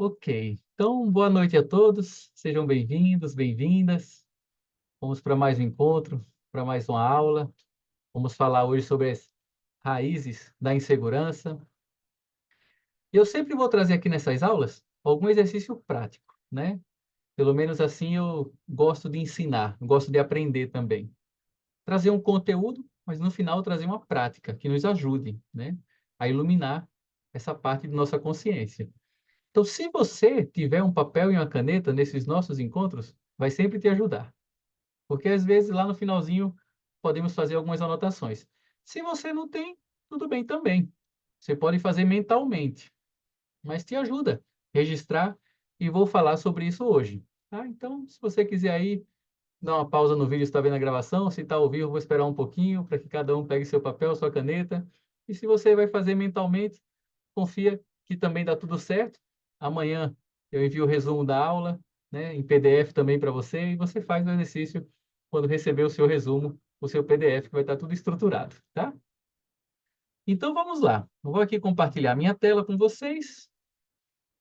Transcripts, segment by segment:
Ok, então boa noite a todos, sejam bem-vindos, bem-vindas. Vamos para mais um encontro, para mais uma aula. Vamos falar hoje sobre as raízes da insegurança. Eu sempre vou trazer aqui nessas aulas algum exercício prático, né? Pelo menos assim eu gosto de ensinar, gosto de aprender também. Trazer um conteúdo, mas no final trazer uma prática que nos ajude, né, a iluminar essa parte de nossa consciência. Então, se você tiver um papel e uma caneta nesses nossos encontros, vai sempre te ajudar. Porque às vezes lá no finalzinho podemos fazer algumas anotações. Se você não tem, tudo bem também. Você pode fazer mentalmente, mas te ajuda a registrar e vou falar sobre isso hoje. Tá? Então, se você quiser aí dar uma pausa no vídeo se está vendo a gravação, se está ao vivo, vou esperar um pouquinho para que cada um pegue seu papel, sua caneta. E se você vai fazer mentalmente, confia que também dá tudo certo. Amanhã eu envio o resumo da aula, né, em PDF também para você, e você faz o exercício quando receber o seu resumo, o seu PDF, que vai estar tudo estruturado, tá? Então vamos lá. Eu vou aqui compartilhar minha tela com vocês,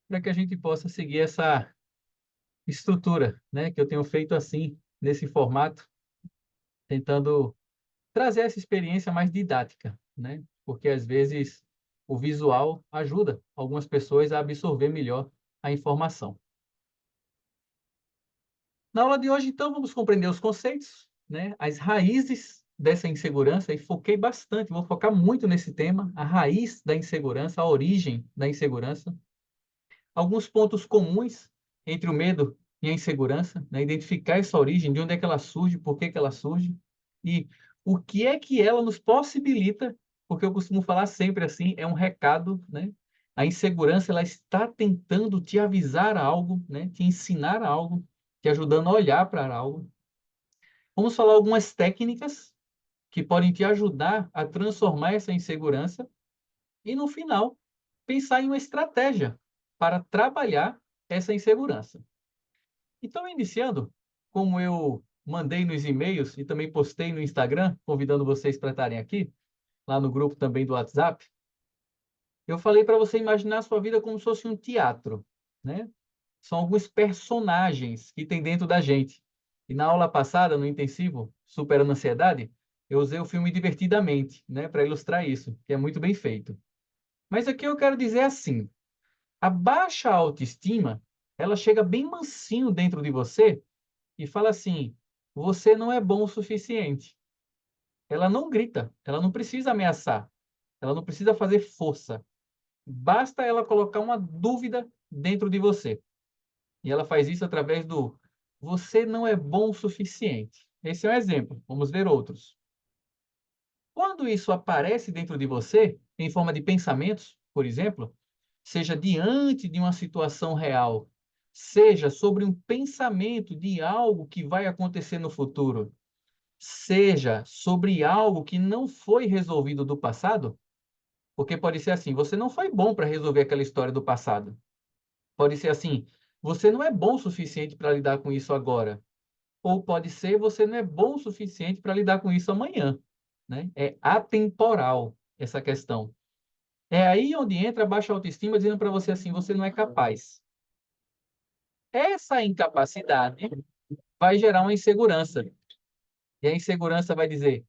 para que a gente possa seguir essa estrutura, né, que eu tenho feito assim, nesse formato, tentando trazer essa experiência mais didática, né? Porque às vezes o visual ajuda algumas pessoas a absorver melhor a informação. Na aula de hoje, então, vamos compreender os conceitos, né? As raízes dessa insegurança, e foquei bastante, vou focar muito nesse tema, a raiz da insegurança, a origem da insegurança, alguns pontos comuns entre o medo e a insegurança, né? Identificar essa origem, de onde é que ela surge, por que que ela surge, e o que é que ela nos possibilita, porque eu costumo falar sempre assim, é um recado, né? A insegurança, ela está tentando te avisar algo, né? Te ensinar algo, te ajudando a olhar para algo. Vamos falar algumas técnicas que podem te ajudar a transformar essa insegurança e, no final, pensar em uma estratégia para trabalhar essa insegurança. Então, iniciando, como eu mandei nos e-mails e também postei no Instagram, convidando vocês para estarem aqui, lá no grupo também do WhatsApp, eu falei para você imaginar a sua vida como se fosse um teatro, né? São alguns personagens que tem dentro da gente. E na aula passada, no intensivo Superando a Ansiedade, eu usei o filme Divertidamente, né, para ilustrar isso, que é muito bem feito. Mas aqui eu quero dizer assim, a baixa autoestima, ela chega bem mansinho dentro de você e fala assim: você não é bom o suficiente. Ela não grita, ela não precisa ameaçar, ela não precisa fazer força. Basta ela colocar uma dúvida dentro de você. E ela faz isso através do você não é bom o suficiente. Esse é um exemplo. Vamos ver outros. Quando isso aparece dentro de você, em forma de pensamentos, por exemplo, seja diante de uma situação real, seja sobre um pensamento de algo que vai acontecer no futuro, seja sobre algo que não foi resolvido do passado, porque pode ser assim, você não foi bom para resolver aquela história do passado. Pode ser assim, você não é bom o suficiente para lidar com isso agora. Ou pode ser, você não é bom o suficiente para lidar com isso amanhã, né? É atemporal essa questão. É aí onde entra a baixa autoestima dizendo para você assim, você não é capaz. Essa incapacidade vai gerar uma insegurança. E a insegurança vai dizer: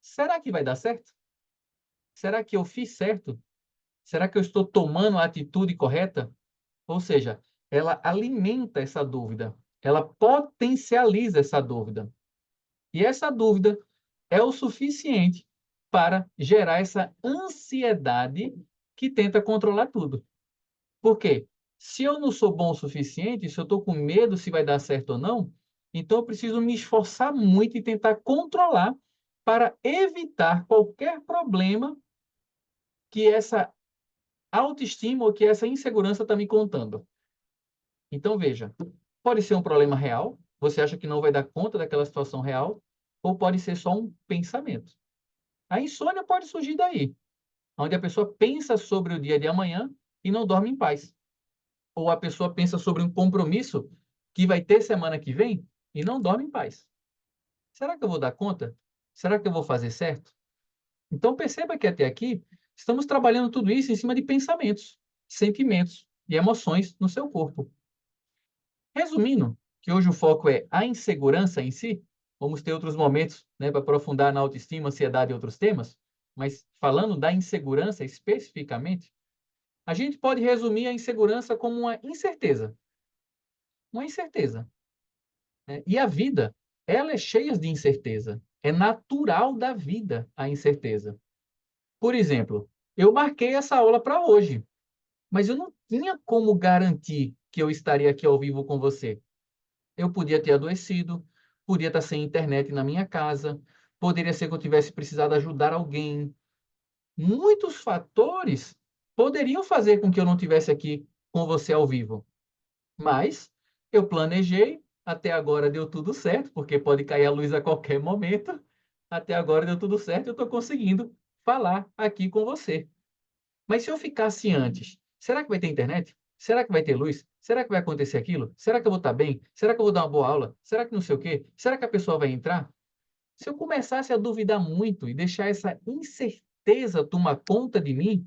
será que vai dar certo? Será que eu fiz certo? Será que eu estou tomando a atitude correta? Ou seja, ela alimenta essa dúvida, ela potencializa essa dúvida. E essa dúvida é o suficiente para gerar essa ansiedade que tenta controlar tudo. Por quê? Se eu não sou bom o suficiente, se eu estou com medo se vai dar certo ou não, então eu preciso me esforçar muito e tentar controlar para evitar qualquer problema que essa autoestima ou que essa insegurança está me contando. Então, veja, pode ser um problema real, você acha que não vai dar conta daquela situação real, ou pode ser só um pensamento. A insônia pode surgir daí, onde a pessoa pensa sobre o dia de amanhã e não dorme em paz. Ou a pessoa pensa sobre um compromisso que vai ter semana que vem e não dorme em paz. Será que eu vou dar conta? Será que eu vou fazer certo? Então perceba que até aqui estamos trabalhando tudo isso em cima de pensamentos, sentimentos. e emoções no seu corpo. Resumindo, que hoje o foco é a insegurança em si, vamos ter outros momentos, né, para aprofundar na autoestima, ansiedade e outros temas, mas falando da insegurança especificamente, a gente pode resumir a insegurança como uma incerteza, né? E a vida, ela é cheia de incerteza. É natural da vida a incerteza. Por exemplo, eu marquei essa aula para hoje, mas eu não tinha como garantir que eu estaria aqui ao vivo com você. Eu podia ter adoecido, podia estar sem internet na minha casa, poderia ser que eu tivesse precisado ajudar alguém. Muitos fatores poderiam fazer com que eu não estivesse aqui com você ao vivo. Mas eu planejei, até agora deu tudo certo, porque pode cair a luz a qualquer momento. Até agora deu tudo certo, eu estou conseguindo falar aqui com você. Mas se eu ficasse antes, será que vai ter internet? Será que vai ter luz? Será que vai acontecer aquilo? Será que eu vou estar bem? Será que eu vou dar uma boa aula? Será que não sei o quê? Será que a pessoa vai entrar? Se eu começasse a duvidar muito e deixar essa incerteza tomar conta de mim,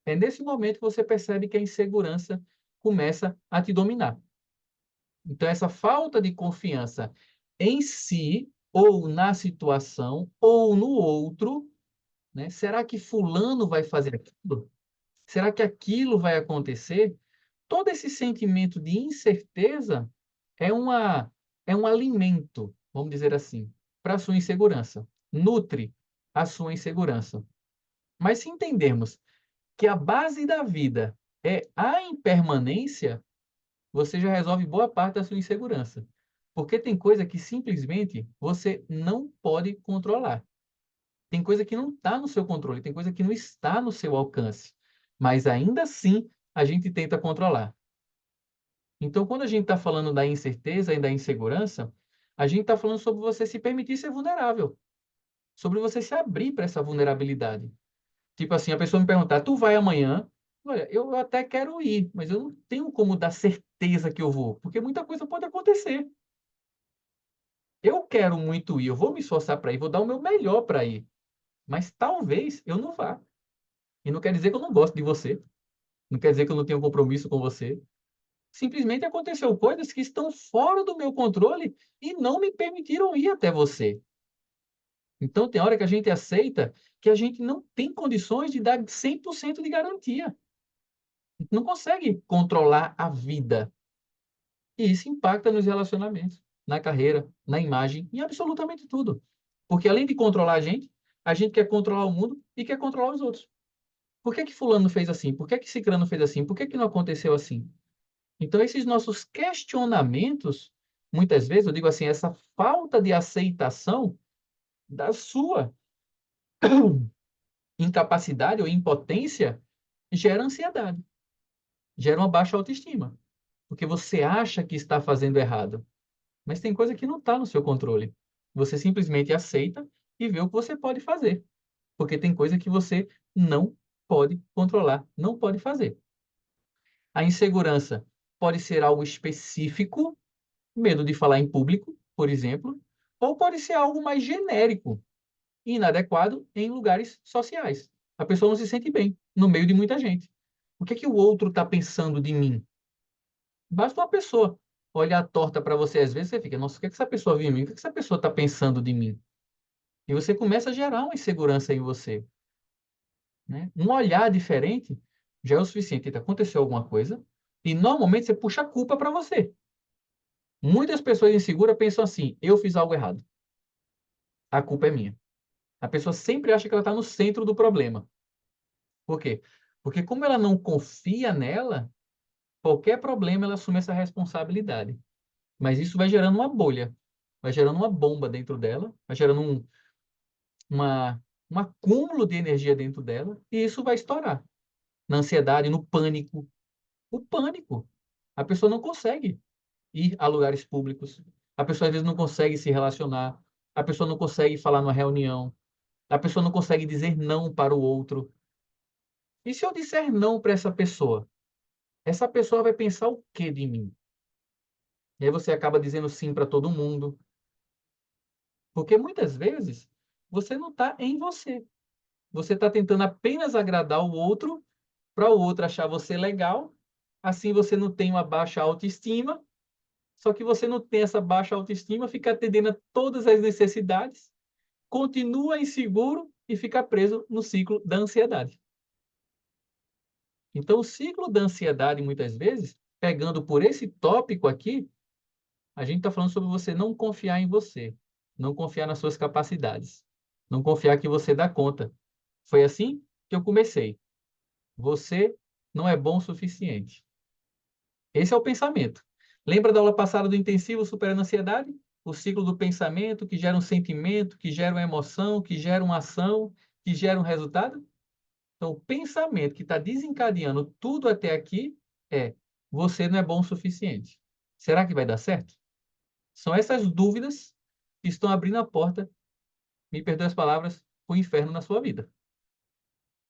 é nesse momento que você percebe que a insegurança começa a te dominar. Então, essa falta de confiança em si, ou na situação, ou no outro, né? Será que fulano vai fazer aquilo? Será que aquilo vai acontecer? Todo esse sentimento de incerteza é um alimento, vamos dizer assim, para a sua insegurança. Nutre a sua insegurança. Mas se entendermos que a base da vida é a impermanência, você já resolve boa parte da sua insegurança. Porque tem coisa que simplesmente você não pode controlar. Tem coisa que não está no seu controle, tem coisa que não está no seu alcance. Mas ainda assim, a gente tenta controlar. Então, quando a gente está falando da incerteza e da insegurança, a gente está falando sobre você se permitir ser vulnerável, sobre você se abrir para essa vulnerabilidade. Tipo assim, a pessoa me perguntar, tu vai amanhã? Olha, eu até quero ir, mas eu não tenho como dar certeza que eu vou, porque muita coisa pode acontecer. Eu quero muito ir, eu vou me esforçar para ir, vou dar o meu melhor para ir, mas talvez eu não vá. E não quer dizer que eu não gosto de você, não quer dizer que eu não tenho compromisso com você. Simplesmente aconteceu coisas que estão fora do meu controle e não me permitiram ir até você. Então, tem hora que a gente aceita que a gente não tem condições de dar 100% de garantia. Não consegue controlar a vida. E isso impacta nos relacionamentos, na carreira, na imagem, em absolutamente tudo. Porque além de controlar a gente quer controlar o mundo e quer controlar os outros. Por que que fulano fez assim? Por que que ciclano fez assim? Por que que não aconteceu assim? Então, esses nossos questionamentos, muitas vezes, eu digo assim, essa falta de aceitação da sua incapacidade ou impotência gera ansiedade, gera uma baixa autoestima, porque você acha que está fazendo errado, mas tem coisa que não está no seu controle. Você simplesmente aceita e vê o que você pode fazer, porque tem coisa que você não pode controlar, não pode fazer. A insegurança pode ser algo específico, medo de falar em público, por exemplo, ou pode ser algo mais genérico, inadequado em lugares sociais. A pessoa não se sente bem no meio de muita gente. O que é que o outro está pensando de mim? Basta uma pessoa olhar torta para você, às vezes você fica, nossa, o que é que essa pessoa viu em mim? O que é que essa pessoa está pensando de mim? E você começa a gerar uma insegurança em você, né? Um olhar diferente já é o suficiente. Eita, aconteceu alguma coisa e normalmente você puxa a culpa para você. Muitas pessoas inseguras pensam assim, eu fiz algo errado, a culpa é minha. A pessoa sempre acha que ela está no centro do problema. Por quê? Porque como ela não confia nela, qualquer problema ela assume essa responsabilidade. Mas isso vai gerando uma bolha, vai gerando uma bomba dentro dela, vai gerando uma, um acúmulo de energia dentro dela, e isso vai estourar na ansiedade, no pânico. O pânico. A pessoa não consegue ir a lugares públicos, a pessoa às vezes não consegue se relacionar, a pessoa não consegue falar numa reunião, a pessoa não consegue dizer não para o outro. E se eu disser não para essa pessoa vai pensar o que de mim? E aí você acaba dizendo sim para todo mundo, porque muitas vezes você não está em você. Você está tentando apenas agradar o outro, para o outro achar você legal, Assim você não tem uma baixa autoestima, só que você não tem essa baixa autoestima, fica atendendo a todas as necessidades, continua inseguro e fica preso no ciclo da ansiedade. Então, o ciclo da ansiedade, muitas vezes, pegando por esse tópico aqui, a gente está falando sobre você não confiar em você, não confiar nas suas capacidades, não confiar que você dá conta. Foi assim que eu comecei. Você não é bom o suficiente. Esse é o pensamento. Lembra da aula passada do intensivo superando a ansiedade? O ciclo do pensamento que gera um sentimento, que gera uma emoção, que gera uma ação, que gera um resultado? Então, o pensamento que está desencadeando tudo até aqui é: você não é bom o suficiente. Será que vai dar certo? São essas dúvidas que estão abrindo a porta, me perdoe as palavras, o inferno na sua vida.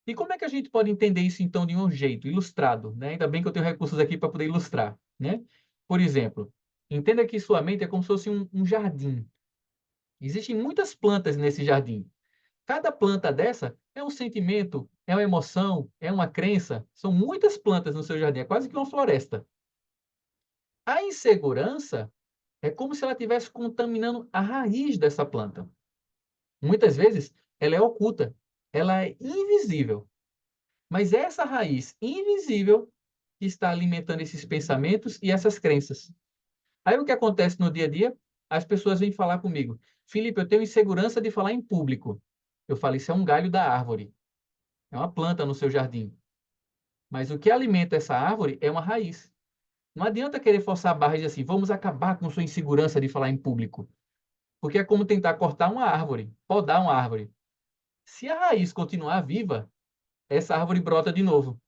E como é que a gente pode entender isso, então, de um jeito ilustrado, né? Ainda bem que eu tenho recursos aqui para poder ilustrar, né? Por exemplo, entenda que sua mente é como se fosse um jardim. Existem muitas plantas nesse jardim. Cada planta dessa é um sentimento, é uma emoção, é uma crença. São muitas plantas no seu jardim, é quase que uma floresta. A insegurança é como se ela estivesse contaminando a raiz dessa planta. Muitas vezes, ela é oculta, ela é invisível. Mas é essa raiz invisível que está alimentando esses pensamentos e essas crenças. Aí o que acontece no dia a dia? As pessoas vêm falar comigo: Felipe, eu tenho insegurança de falar em público. Eu falo: isso é um galho da árvore, é uma planta no seu jardim. Mas o que alimenta essa árvore é uma raiz. Não adianta querer forçar a barra e dizer assim: vamos acabar com sua insegurança de falar em público. Porque é como tentar cortar uma árvore, podar uma árvore. Se a raiz continuar viva, essa árvore brota de novo.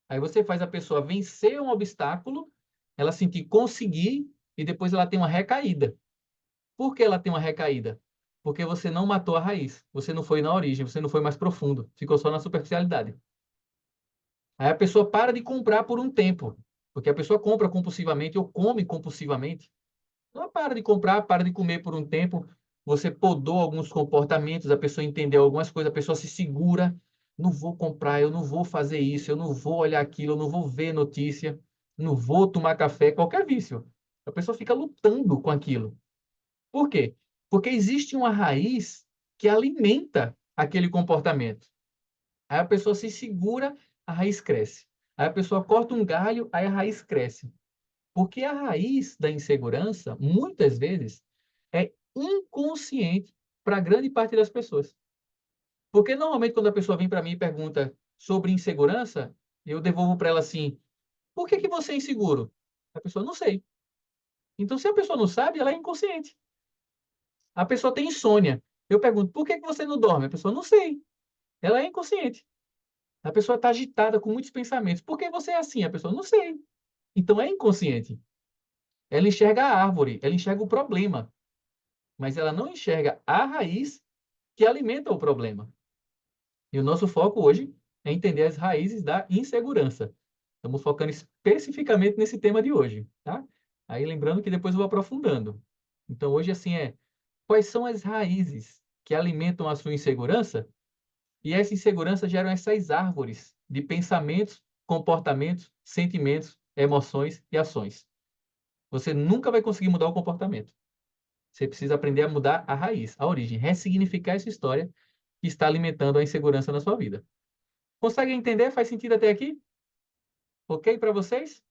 Aí você faz a pessoa vencer um obstáculo, ela sentir conseguir e depois ela tem uma recaída. Por que ela tem uma recaída? Porque você não matou a raiz, você não foi na origem, você não foi mais profundo, ficou só na superficialidade. Aí a pessoa para de comprar por um tempo, porque a pessoa compra compulsivamente ou come compulsivamente. Ela para de comprar, para de comer por um tempo, você podou alguns comportamentos, a pessoa entendeu algumas coisas, a pessoa se segura, não vou comprar, eu não vou fazer isso, eu não vou olhar aquilo, eu não vou ver notícia, não vou tomar café, qualquer vício. A pessoa fica lutando com aquilo. Por quê? Porque existe uma raiz que alimenta aquele comportamento. Aí a pessoa se segura, a raiz cresce. Aí a pessoa corta um galho, aí a raiz cresce. Porque a raiz da insegurança, muitas vezes, é inconsciente para grande parte das pessoas. Porque normalmente quando a pessoa vem para mim e pergunta sobre insegurança, eu devolvo para ela assim: por que que você é inseguro? A pessoa não sei. Então, se a pessoa não sabe, ela é inconsciente. A pessoa tem insônia. Eu pergunto: por que que você não dorme? A pessoa não sei. Ela é inconsciente. A pessoa está agitada com muitos pensamentos. Por que você é assim? A pessoa não sei. Então é inconsciente. Ela enxerga a árvore, ela enxerga o problema, mas ela não enxerga a raiz que alimenta o problema. E o nosso foco hoje é entender as raízes da insegurança. Estamos focando especificamente nesse tema de hoje, tá? Aí lembrando que depois eu vou aprofundando. Então hoje assim quais são as raízes que alimentam a sua insegurança? E essa insegurança gera essas árvores de pensamentos, comportamentos, sentimentos, emoções e ações. Você nunca vai conseguir mudar o comportamento. Você precisa aprender a mudar a raiz, a origem, ressignificar essa história que está alimentando a insegurança na sua vida. Consegue entender? Faz sentido até aqui? Ok para vocês?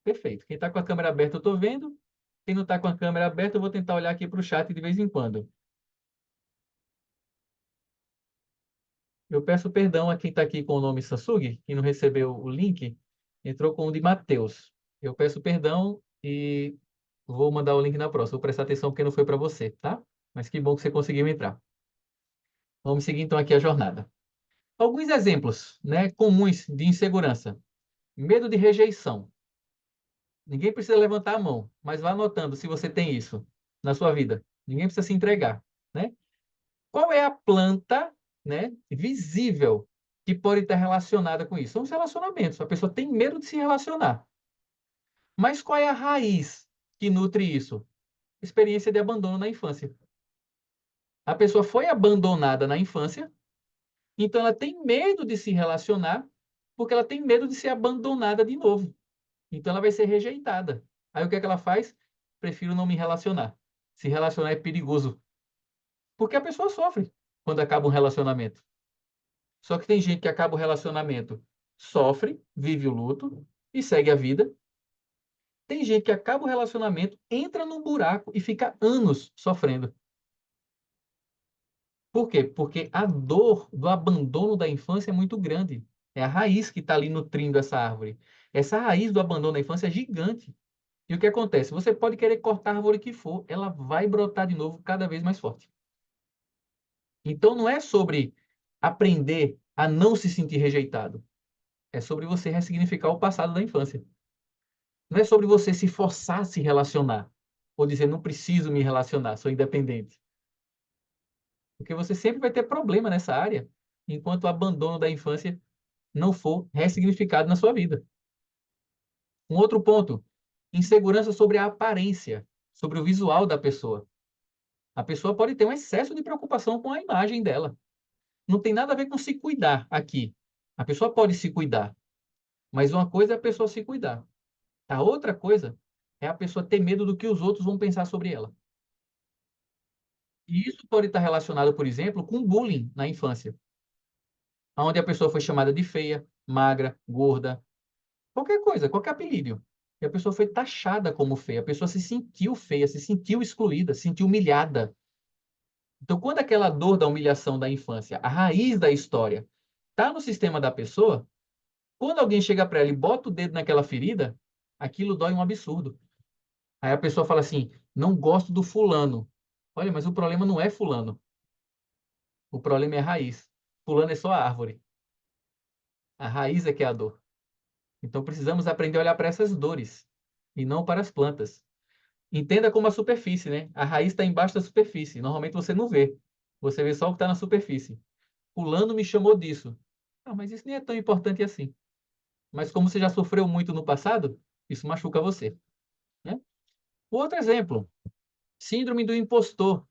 Perfeito. Quem está com a câmera aberta, eu estou vendo. Quem não está com a câmera aberta, eu vou tentar olhar aqui para o chat de vez em quando. Eu peço perdão a quem está aqui com o nome Sasugi, que não recebeu o link, entrou com o de Matheus. Eu peço perdão e vou mandar o link na próxima. Vou prestar atenção porque não foi para você, tá? Mas que bom que você conseguiu entrar. Vamos seguir então aqui a jornada. Alguns exemplos, né, comuns de insegurança. Medo de rejeição. Ninguém precisa levantar a mão, mas vá anotando se você tem isso na sua vida. Ninguém precisa se entregar, né? Qual é a planta, né, visível que pode estar relacionada com isso? São os relacionamentos. A pessoa tem medo de se relacionar. Mas qual é a raiz que nutre isso? Experiência de abandono na infância. A pessoa foi abandonada na infância, então ela tem medo de se relacionar, porque ela tem medo de ser abandonada de novo. Então ela vai ser rejeitada. Aí o que é que ela faz? Prefiro não me relacionar. Se relacionar é perigoso. Porque a pessoa sofre quando acaba um relacionamento. Só que tem gente que acaba o relacionamento, sofre, vive o luto e segue a vida. Tem gente que acaba o relacionamento, entra num buraco e fica anos sofrendo. Por quê? Porque a dor do abandono da infância é muito grande. É a raiz que está ali nutrindo essa árvore. Essa raiz do abandono da infância é gigante. E o que acontece? Você pode querer cortar a árvore que for, ela vai brotar de novo cada vez mais forte. Então não é sobre aprender a não se sentir rejeitado. É sobre você ressignificar o passado da infância. Não é sobre você se forçar a se relacionar. Ou dizer, não preciso me relacionar, sou independente. Porque você sempre vai ter problema nessa área, enquanto o abandono da infância não for ressignificado na sua vida. Um outro ponto, insegurança sobre a aparência, sobre o visual da pessoa. A pessoa pode ter um excesso de preocupação com a imagem dela. Não tem nada a ver com se cuidar aqui. A pessoa pode se cuidar, mas uma coisa é a pessoa se cuidar. A outra coisa é a pessoa ter medo do que os outros vão pensar sobre ela. E isso pode estar relacionado, por exemplo, com bullying na infância, onde a pessoa foi chamada de feia, magra, gorda, qualquer coisa, qualquer apelido. E a pessoa foi taxada como feia, a pessoa se sentiu feia, se sentiu excluída, se sentiu humilhada. Então, quando aquela dor da humilhação da infância, a raiz da história, está no sistema da pessoa, quando alguém chega para ela e bota o dedo naquela ferida, aquilo dói um absurdo. Aí a pessoa fala assim: não gosto do fulano. Olha, mas o problema não é fulano. O problema é a raiz. Fulano é só a árvore. A raiz é que é a dor. Então precisamos aprender a olhar para essas dores e não para as plantas. Entenda como a superfície, né? A raiz está embaixo da superfície. Normalmente você não vê. Você vê só o que está na superfície. Fulano me chamou disso. Ah, mas isso nem é tão importante assim. Mas como você já sofreu muito no passado, isso machuca você, né? Outro exemplo, síndrome do impostor,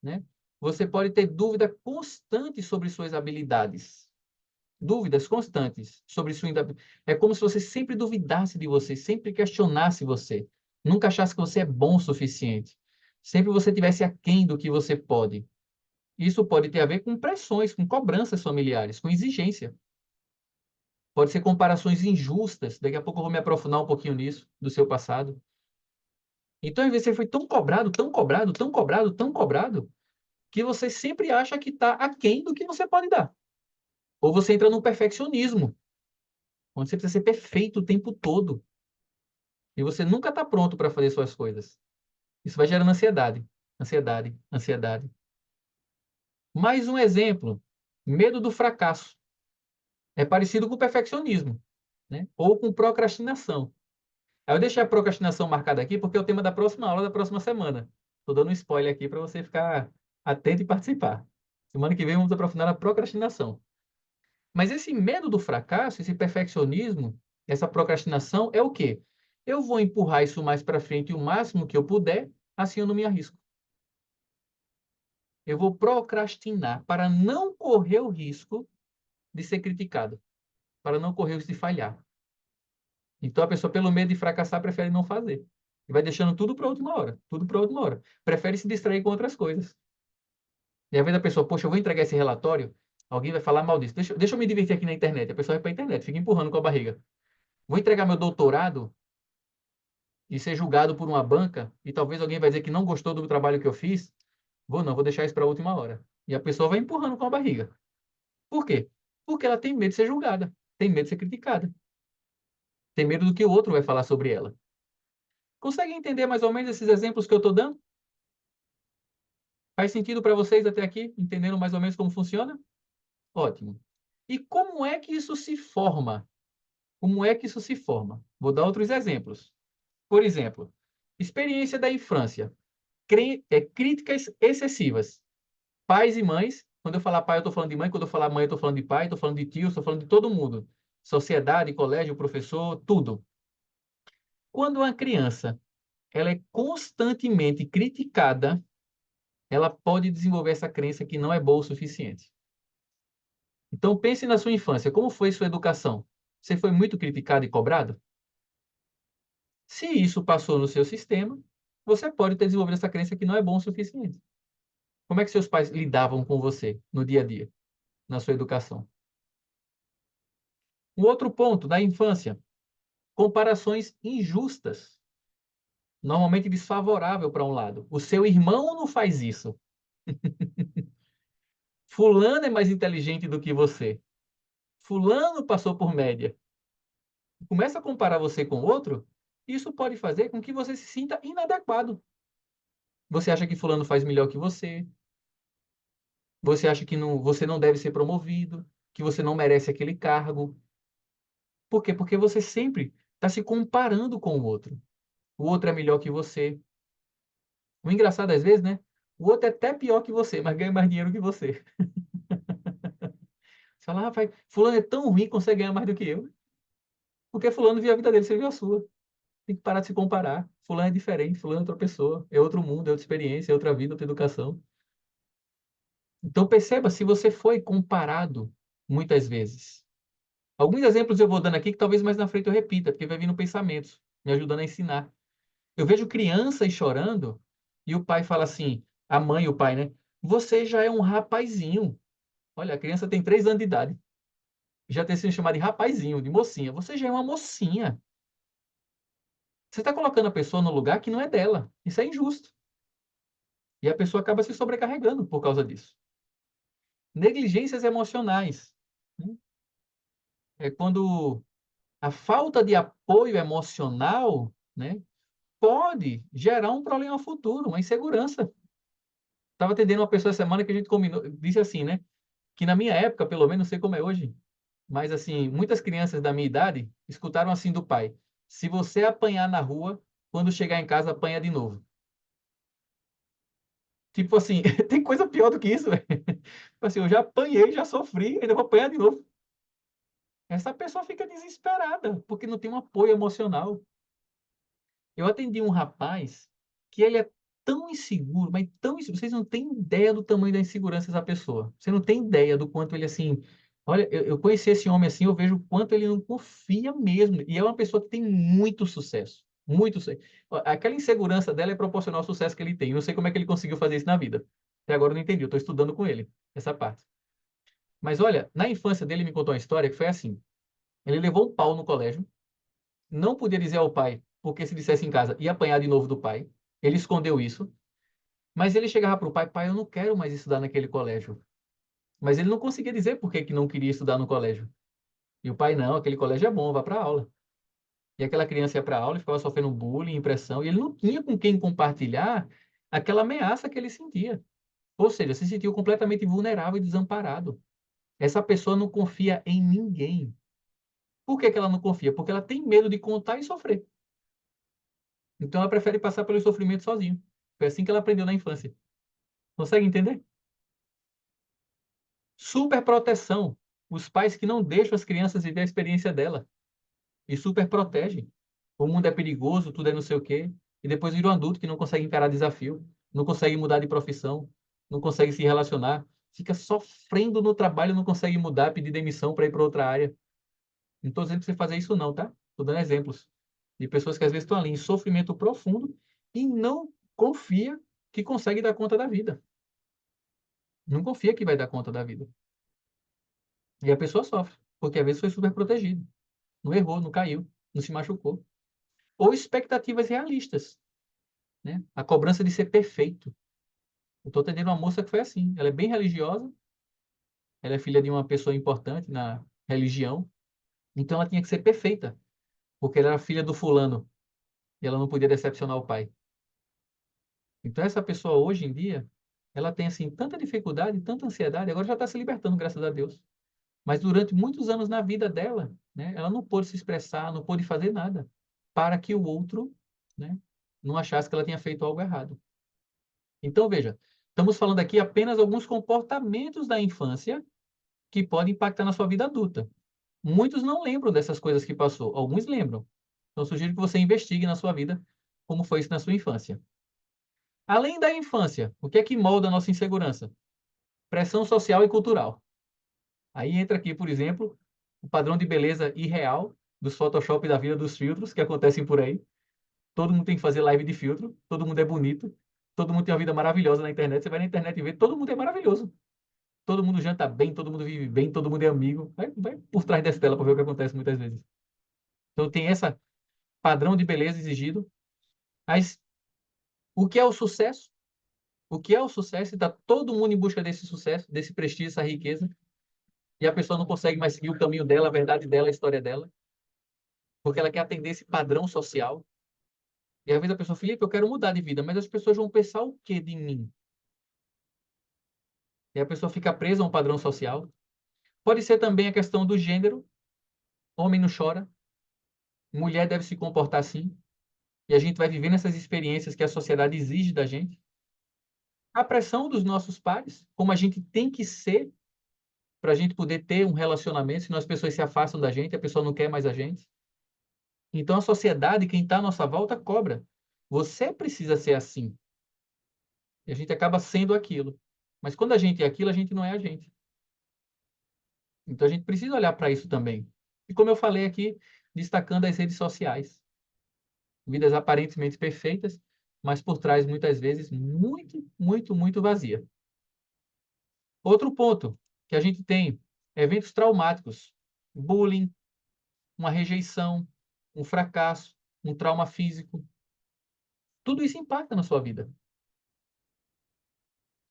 né? Você pode ter dúvida constante sobre suas habilidades. Dúvidas constantes sobre sua habilidade. É como se você sempre duvidasse de você, sempre questionasse você. Nunca achasse que você é bom o suficiente. Sempre você tivesse aquém do que você pode. Isso pode ter a ver com pressões, com cobranças familiares, com exigência. Pode ser comparações injustas. Daqui a pouco eu vou me aprofundar um pouquinho nisso, do seu passado. Então, às vezes, você foi tão cobrado, tão cobrado, tão cobrado, tão cobrado, que você sempre acha que está aquém do que você pode dar. Ou você entra no perfeccionismo, onde você precisa ser perfeito o tempo todo. E você nunca está pronto para fazer suas coisas. Isso vai gerando ansiedade, ansiedade, ansiedade. Mais um exemplo, medo do fracasso. É parecido com o perfeccionismo, né? Ou com procrastinação. Aí eu deixei a procrastinação marcada aqui porque é o tema da próxima aula da próxima semana. Estou dando um spoiler aqui para você ficar atento e participar. Semana que vem vamos aprofundar na procrastinação. Mas esse medo do fracasso, esse perfeccionismo, essa procrastinação é o quê? Eu vou empurrar isso mais para frente o máximo que eu puder, assim eu não me arrisco. Eu vou procrastinar para não correr o risco de ser criticado, para não correr o risco de falhar. Então a pessoa, pelo medo de fracassar, prefere não fazer. E vai deixando tudo para a última hora, tudo para a última hora. Prefere se distrair com outras coisas. E às vezes a pessoa, poxa, eu vou entregar esse relatório, alguém vai falar mal disso. Deixa eu me divertir aqui na internet. A pessoa vai para a internet, fica empurrando com a barriga. Vou entregar meu doutorado e ser julgado por uma banca, e talvez alguém vai dizer que não gostou do trabalho que eu fiz. Vou não, vou deixar isso para a última hora. E a pessoa vai empurrando com a barriga. Por quê? Porque ela tem medo de ser julgada, tem medo de ser criticada, tem medo do que o outro vai falar sobre ela. Consegue entender mais ou menos esses exemplos que eu estou dando? Faz sentido para vocês até aqui? Entenderam mais ou menos como funciona? Ótimo. E como é que isso se forma? Como é que isso se forma? Vou dar outros exemplos. Por exemplo, experiência da infância. Críticas excessivas. Pais e mães. Quando eu falar pai, eu estou falando de mãe. Quando eu falar mãe, eu estou falando de pai. Estou falando de tio, estou falando de todo mundo. Sociedade, colégio, professor, tudo. Quando uma criança ela é constantemente criticada, ela pode desenvolver essa crença que não é boa o suficiente. Então pense na sua infância, como foi sua educação? Você foi muito criticado e cobrado? Se isso passou no seu sistema, você pode ter desenvolvido essa crença que não é bom o suficiente. Como é que seus pais lidavam com você no dia a dia, na sua educação? Um outro ponto, da infância, comparações injustas, normalmente desfavorável para um lado. O seu irmão não faz isso. Fulano é mais inteligente do que você. Fulano passou por média. Começa a comparar você com outro, isso pode fazer com que você se sinta inadequado. Você acha que fulano faz melhor que você acha que não, você não deve ser promovido, que você não merece aquele cargo. Por quê? Porque você sempre está se comparando com o outro. O outro é melhor que você. O engraçado, às vezes, né? O outro é até pior que você, mas ganha mais dinheiro que você. Você fala, rapaz, fulano é tão ruim, consegue ganhar mais do que eu. Porque fulano viu a vida dele, você viu a sua. Tem que parar de se comparar. Fulano é diferente, fulano é outra pessoa. É outro mundo, é outra experiência, é outra vida, outra educação. Então perceba se você foi comparado muitas vezes. Alguns exemplos eu vou dando aqui que talvez mais na frente eu repita, porque vai vindo pensamentos, me ajudando a ensinar. Eu vejo crianças chorando e o pai fala assim, a mãe e o pai, né? Você já é um rapazinho. Olha, a criança tem 3 anos de idade. Já tem sido chamada de rapazinho, de mocinha. Você já é uma mocinha. Você está colocando a pessoa no lugar que não é dela. Isso é injusto. E a pessoa acaba se sobrecarregando por causa disso. Negligências emocionais, né? É quando a falta de apoio emocional, né, pode gerar um problema futuro, uma insegurança. Estava atendendo uma pessoa essa semana que a gente combinou, disse assim, né, que na minha época, pelo menos, não sei como é hoje, mas assim, muitas crianças da minha idade escutaram assim do pai: se você apanhar na rua, quando chegar em casa, apanha de novo. Tipo assim, tem coisa pior do que isso, velho. Tipo assim, eu já apanhei, já sofri, ainda vou apanhar de novo. Essa pessoa fica desesperada, porque não tem um apoio emocional. Eu atendi um rapaz que ele é tão inseguro, mas tão inseguro, vocês não têm ideia do tamanho da insegurança dessa pessoa. Você não tem ideia do quanto ele, assim... Olha, eu conheci esse homem assim, eu vejo o quanto ele não confia mesmo. E é uma pessoa que tem muito sucesso. Muito sucesso. Aquela insegurança dela é proporcional ao sucesso que ele tem. Eu não sei como é que ele conseguiu fazer isso na vida. Até agora eu não entendi, eu estou estudando com ele, essa parte. Mas olha, na infância dele, ele me contou uma história que foi assim. Ele levou um pau no colégio, não podia dizer ao pai, porque se dissesse em casa, ia apanhar de novo do pai. Ele escondeu isso, mas ele chegava para o pai, pai, eu não quero mais estudar naquele colégio. Mas ele não conseguia dizer por que que não queria estudar no colégio. E o pai, não, aquele colégio é bom, vá para a aula. E aquela criança ia para a aula e ficava sofrendo bullying, impressão, e ele não tinha com quem compartilhar aquela ameaça que ele sentia. Ou seja, se sentiu completamente vulnerável e desamparado. Essa pessoa não confia em ninguém. Por que que ela não confia? Porque ela tem medo de contar e sofrer. Então ela prefere passar pelo sofrimento sozinho. Foi assim que ela aprendeu na infância. Consegue entender? Superproteção. Os pais que não deixam as crianças viver a experiência dela. E superprotegem. O mundo é perigoso, tudo é não sei o quê. E depois vira um adulto que não consegue encarar desafio, não consegue mudar de profissão, não consegue se relacionar, fica sofrendo no trabalho, não consegue mudar, pedir demissão para ir para outra área. Não estou dizendo para você fazer isso não, tá? Estou dando exemplos de pessoas que às vezes estão ali em sofrimento profundo e não confia que consegue dar conta da vida. Não confia que vai dar conta da vida. E a pessoa sofre, porque às vezes foi super protegido. Não errou, não caiu, não se machucou. Ou expectativas realistas, né? A cobrança de ser perfeito. Eu estou atendendo uma moça que foi assim. Ela é bem religiosa, ela é filha de uma pessoa importante na religião, então ela tinha que ser perfeita, porque ela era filha do fulano e ela não podia decepcionar o pai. Então essa pessoa hoje em dia, ela tem assim tanta dificuldade, tanta ansiedade, agora já está se libertando, graças a Deus. Mas durante muitos anos na vida dela, né, ela não pôde se expressar, não pôde fazer nada para que o outro, né, não achasse que ela tinha feito algo errado. Então, veja, estamos falando aqui apenas alguns comportamentos da infância que podem impactar na sua vida adulta. Muitos não lembram dessas coisas que passou, alguns lembram. Então, sugiro que você investigue na sua vida como foi isso na sua infância. Além da infância, o que é que molda a nossa insegurança? Pressão social e cultural. Aí entra aqui, por exemplo, o padrão de beleza irreal dos Photoshop da vida dos filtros que acontecem por aí. todo mundo tem que fazer live de filtro, todo mundo é bonito, todo mundo tem uma vida maravilhosa na internet. Você vai na internet e vê, todo mundo é maravilhoso. Todo mundo janta bem, todo mundo vive bem, todo mundo é amigo. Vai por trás dessa tela para ver o que acontece muitas vezes. Então tem esse padrão de beleza exigido. Mas o que é o sucesso? O que é o sucesso? Está todo mundo em busca desse sucesso, desse prestígio, essa riqueza, e a pessoa não consegue mais seguir o caminho dela, a verdade dela, a história dela, porque ela quer atender esse padrão social. E às vezes a pessoa, Felipe, eu quero mudar de vida, mas as pessoas vão pensar o que de mim? E a pessoa fica presa a um padrão social. Pode ser também a questão do gênero. Homem não chora, mulher deve se comportar assim. E a gente vai vivendo essas experiências que a sociedade exige da gente. A pressão dos nossos pares, como a gente tem que ser para a gente poder ter um relacionamento, senão as pessoas se afastam da gente, a pessoa não quer mais a gente. Então a sociedade, quem está à nossa volta, cobra. Você precisa ser assim. E a gente acaba sendo aquilo. Mas quando a gente é aquilo, a gente não é a gente. Então a gente precisa olhar para isso também. E como eu falei aqui, destacando as redes sociais. Vidas aparentemente perfeitas, mas por trás, muitas vezes, muito vazia. Outro ponto que a gente tem, eventos traumáticos, bullying, uma rejeição, um fracasso, um trauma físico. Tudo isso impacta na sua vida.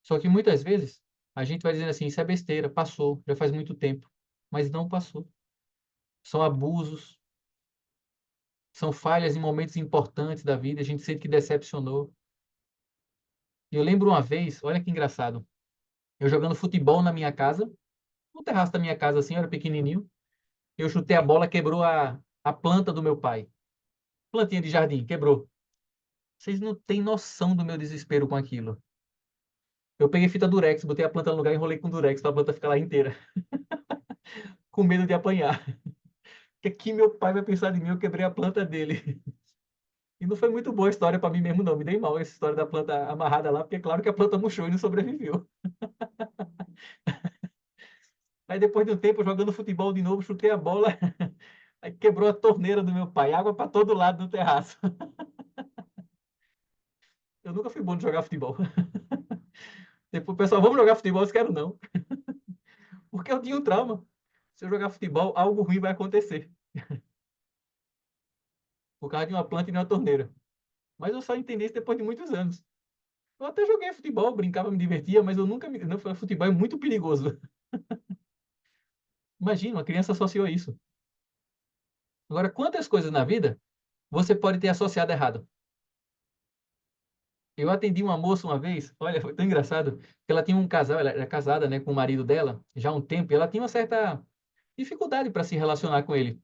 Só que muitas vezes a gente vai dizendo assim, isso é besteira, passou, já faz muito tempo. Mas não passou. São abusos, são falhas em momentos importantes da vida, a gente sente que decepcionou. E eu lembro uma vez, olha que engraçado, eu jogando futebol na minha casa, no terraço da minha casa assim, eu era pequenininho, eu chutei a bola, quebrou a planta do meu pai. Plantinha de jardim, quebrou. Vocês não têm noção do meu desespero com aquilo. Eu peguei fita durex, botei a planta no lugar e enrolei com durex para a planta ficar lá inteira, com medo de apanhar. Que aqui meu pai vai pensar de mim, eu quebrei a planta dele. E não foi muito boa a história para mim mesmo, não. Me dei mal essa história da planta amarrada lá, porque é claro que a planta murchou e não sobreviveu. Aí depois de um tempo, jogando futebol de novo, chutei a bola, aí quebrou a torneira do meu pai, água para todo lado do terraço. Eu nunca fui bom de jogar futebol. Depois, pessoal, vamos jogar futebol? Eu quero não. Porque eu tinha um trauma. Se eu jogar futebol, algo ruim vai acontecer. Por causa de uma planta e de uma torneira. Mas eu só entendi isso depois de muitos anos. Eu até joguei futebol, brincava, me divertia, mas eu nunca me. Não, futebol é muito perigoso. Imagina, uma criança associou isso. Agora, quantas coisas na vida você pode ter associado errado? Eu atendi uma moça uma vez, olha, foi tão engraçado, que ela tinha um casal, ela era casada, né, com o marido dela, já há um tempo, e ela tinha uma certa dificuldade para se relacionar com ele,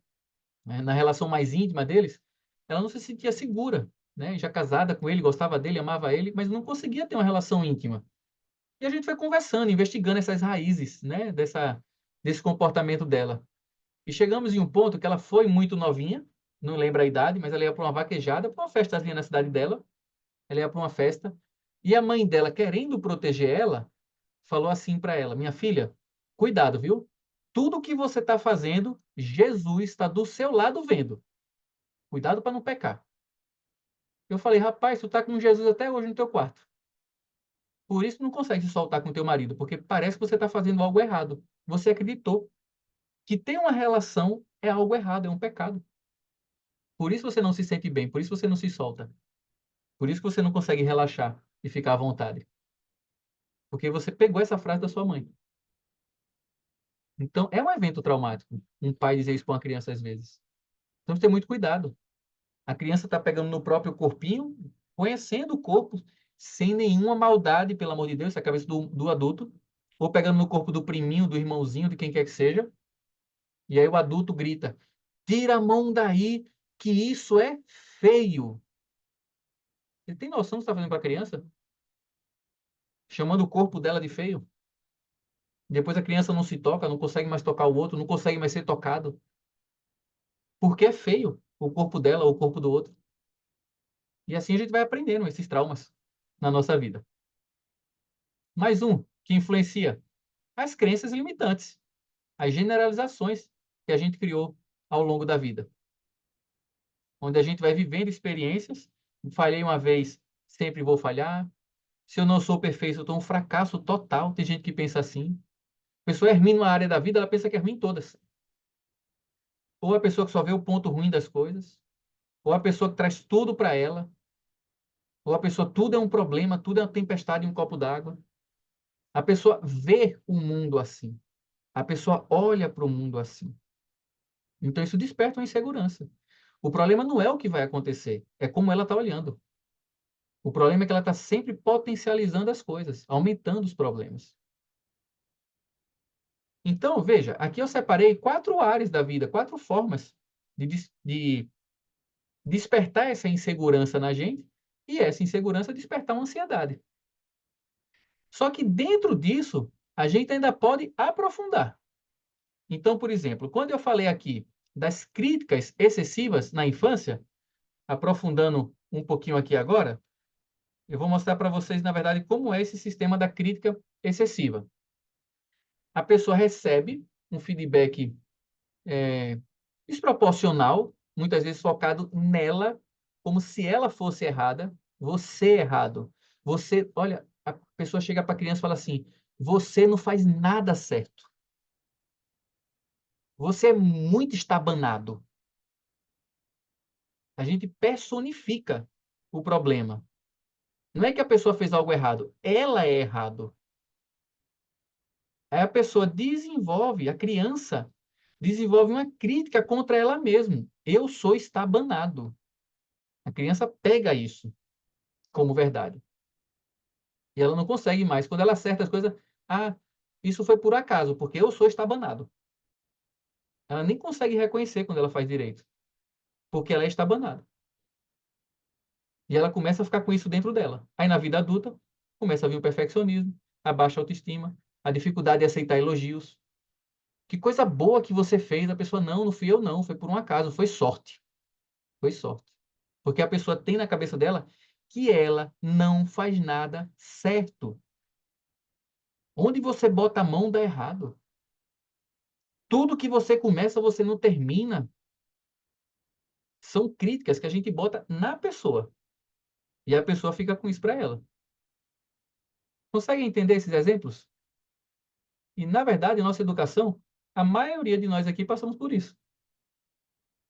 né? Na relação mais íntima deles, ela não se sentia segura, né? Já casada com ele, gostava dele, amava ele, mas não conseguia ter uma relação íntima. E a gente foi conversando, investigando essas raízes, né, desse comportamento dela. E chegamos em um ponto que ela foi muito novinha, não lembro a idade, mas ela ia para uma vaquejada, para uma festazinha na cidade dela. Ela ia para uma festa. E a mãe dela, querendo proteger ela, falou assim para ela: Minha filha, cuidado, viu? Tudo que você está fazendo, Jesus está do seu lado vendo. Cuidado para não pecar. Eu falei: Rapaz, tu está com Jesus até hoje no teu quarto. Por isso não consegue se soltar com teu marido, porque parece que você está fazendo algo errado. Você acreditou que ter uma relação é algo errado, é um pecado. Por isso você não se sente bem, por isso você não se solta. Por isso que você não consegue relaxar e ficar à vontade. Porque você pegou essa frase da sua mãe. Então, é um evento traumático um pai dizer isso para uma criança às vezes. Então, ter muito cuidado. A criança está pegando no próprio corpinho, conhecendo o corpo, sem nenhuma maldade, pelo amor de Deus, essa é a cabeça do adulto, ou pegando no corpo do priminho, do irmãozinho, de quem quer que seja, e aí o adulto grita: tira a mão daí, que isso é feio. Ele tem noção do que está fazendo para a criança? Chamando o corpo dela de feio? Depois a criança não se toca, não consegue mais tocar o outro, não consegue mais ser tocado. Porque é feio o corpo dela ou o corpo do outro. E assim a gente vai aprendendo esses traumas na nossa vida. Mais um que influencia as crenças limitantes, as generalizações que a gente criou ao longo da vida, onde a gente vai vivendo experiências falhei uma vez, sempre vou falhar. Se eu não sou perfeito, eu estou um fracasso total. Tem gente que pensa assim. A pessoa é ruim numa área da vida, ela pensa que é ruim em todas. Ou a pessoa que só vê o ponto ruim das coisas, ou a pessoa que traz tudo para ela, ou a pessoa tudo é um problema, tudo é uma tempestade em um copo d'água. A pessoa vê o mundo assim. A pessoa olha para o mundo assim. Então isso desperta uma insegurança. O problema não é o que vai acontecer, é como ela está olhando. O problema é que ela está sempre potencializando as coisas, aumentando os problemas. Então, veja, aqui eu separei 4 áreas da vida, 4 formas de despertar essa insegurança na gente e essa insegurança despertar uma ansiedade. Só que dentro disso, a gente ainda pode aprofundar. Então, por exemplo, quando eu falei aqui das críticas excessivas na infância, aprofundando um pouquinho aqui agora, eu vou mostrar para vocês, na verdade, como é esse sistema da crítica excessiva. A pessoa recebe um feedback desproporcional, muitas vezes focado nela, como se ela fosse errada, você é errado. Você, olha, a pessoa chega para a criança e fala assim: você não faz nada certo. Você é muito estabanado. A gente personifica o problema. Não é que a pessoa fez algo errado, ela é errado. Aí a pessoa desenvolve, a criança desenvolve uma crítica contra ela mesma. Eu sou estabanado. A criança pega isso como verdade. E ela não consegue mais. Quando ela acerta as coisas, ah, isso foi por acaso, porque eu sou estabanado. Ela nem consegue reconhecer quando ela faz direito, porque ela é estabanada. E ela começa a ficar com isso dentro dela. Aí na vida adulta, começa a vir o perfeccionismo, a baixa autoestima, a dificuldade de aceitar elogios. Que coisa boa que você fez. A pessoa, não, não fui eu não, foi por um acaso, foi sorte. Foi sorte. Porque a pessoa tem na cabeça dela que ela não faz nada certo. Onde você bota a mão dá errado. Tudo que você começa, você não termina. São críticas que a gente bota na pessoa. E a pessoa fica com isso para ela. Consegue entender esses exemplos? E, na verdade, nossa educação, a maioria de nós aqui passamos por isso.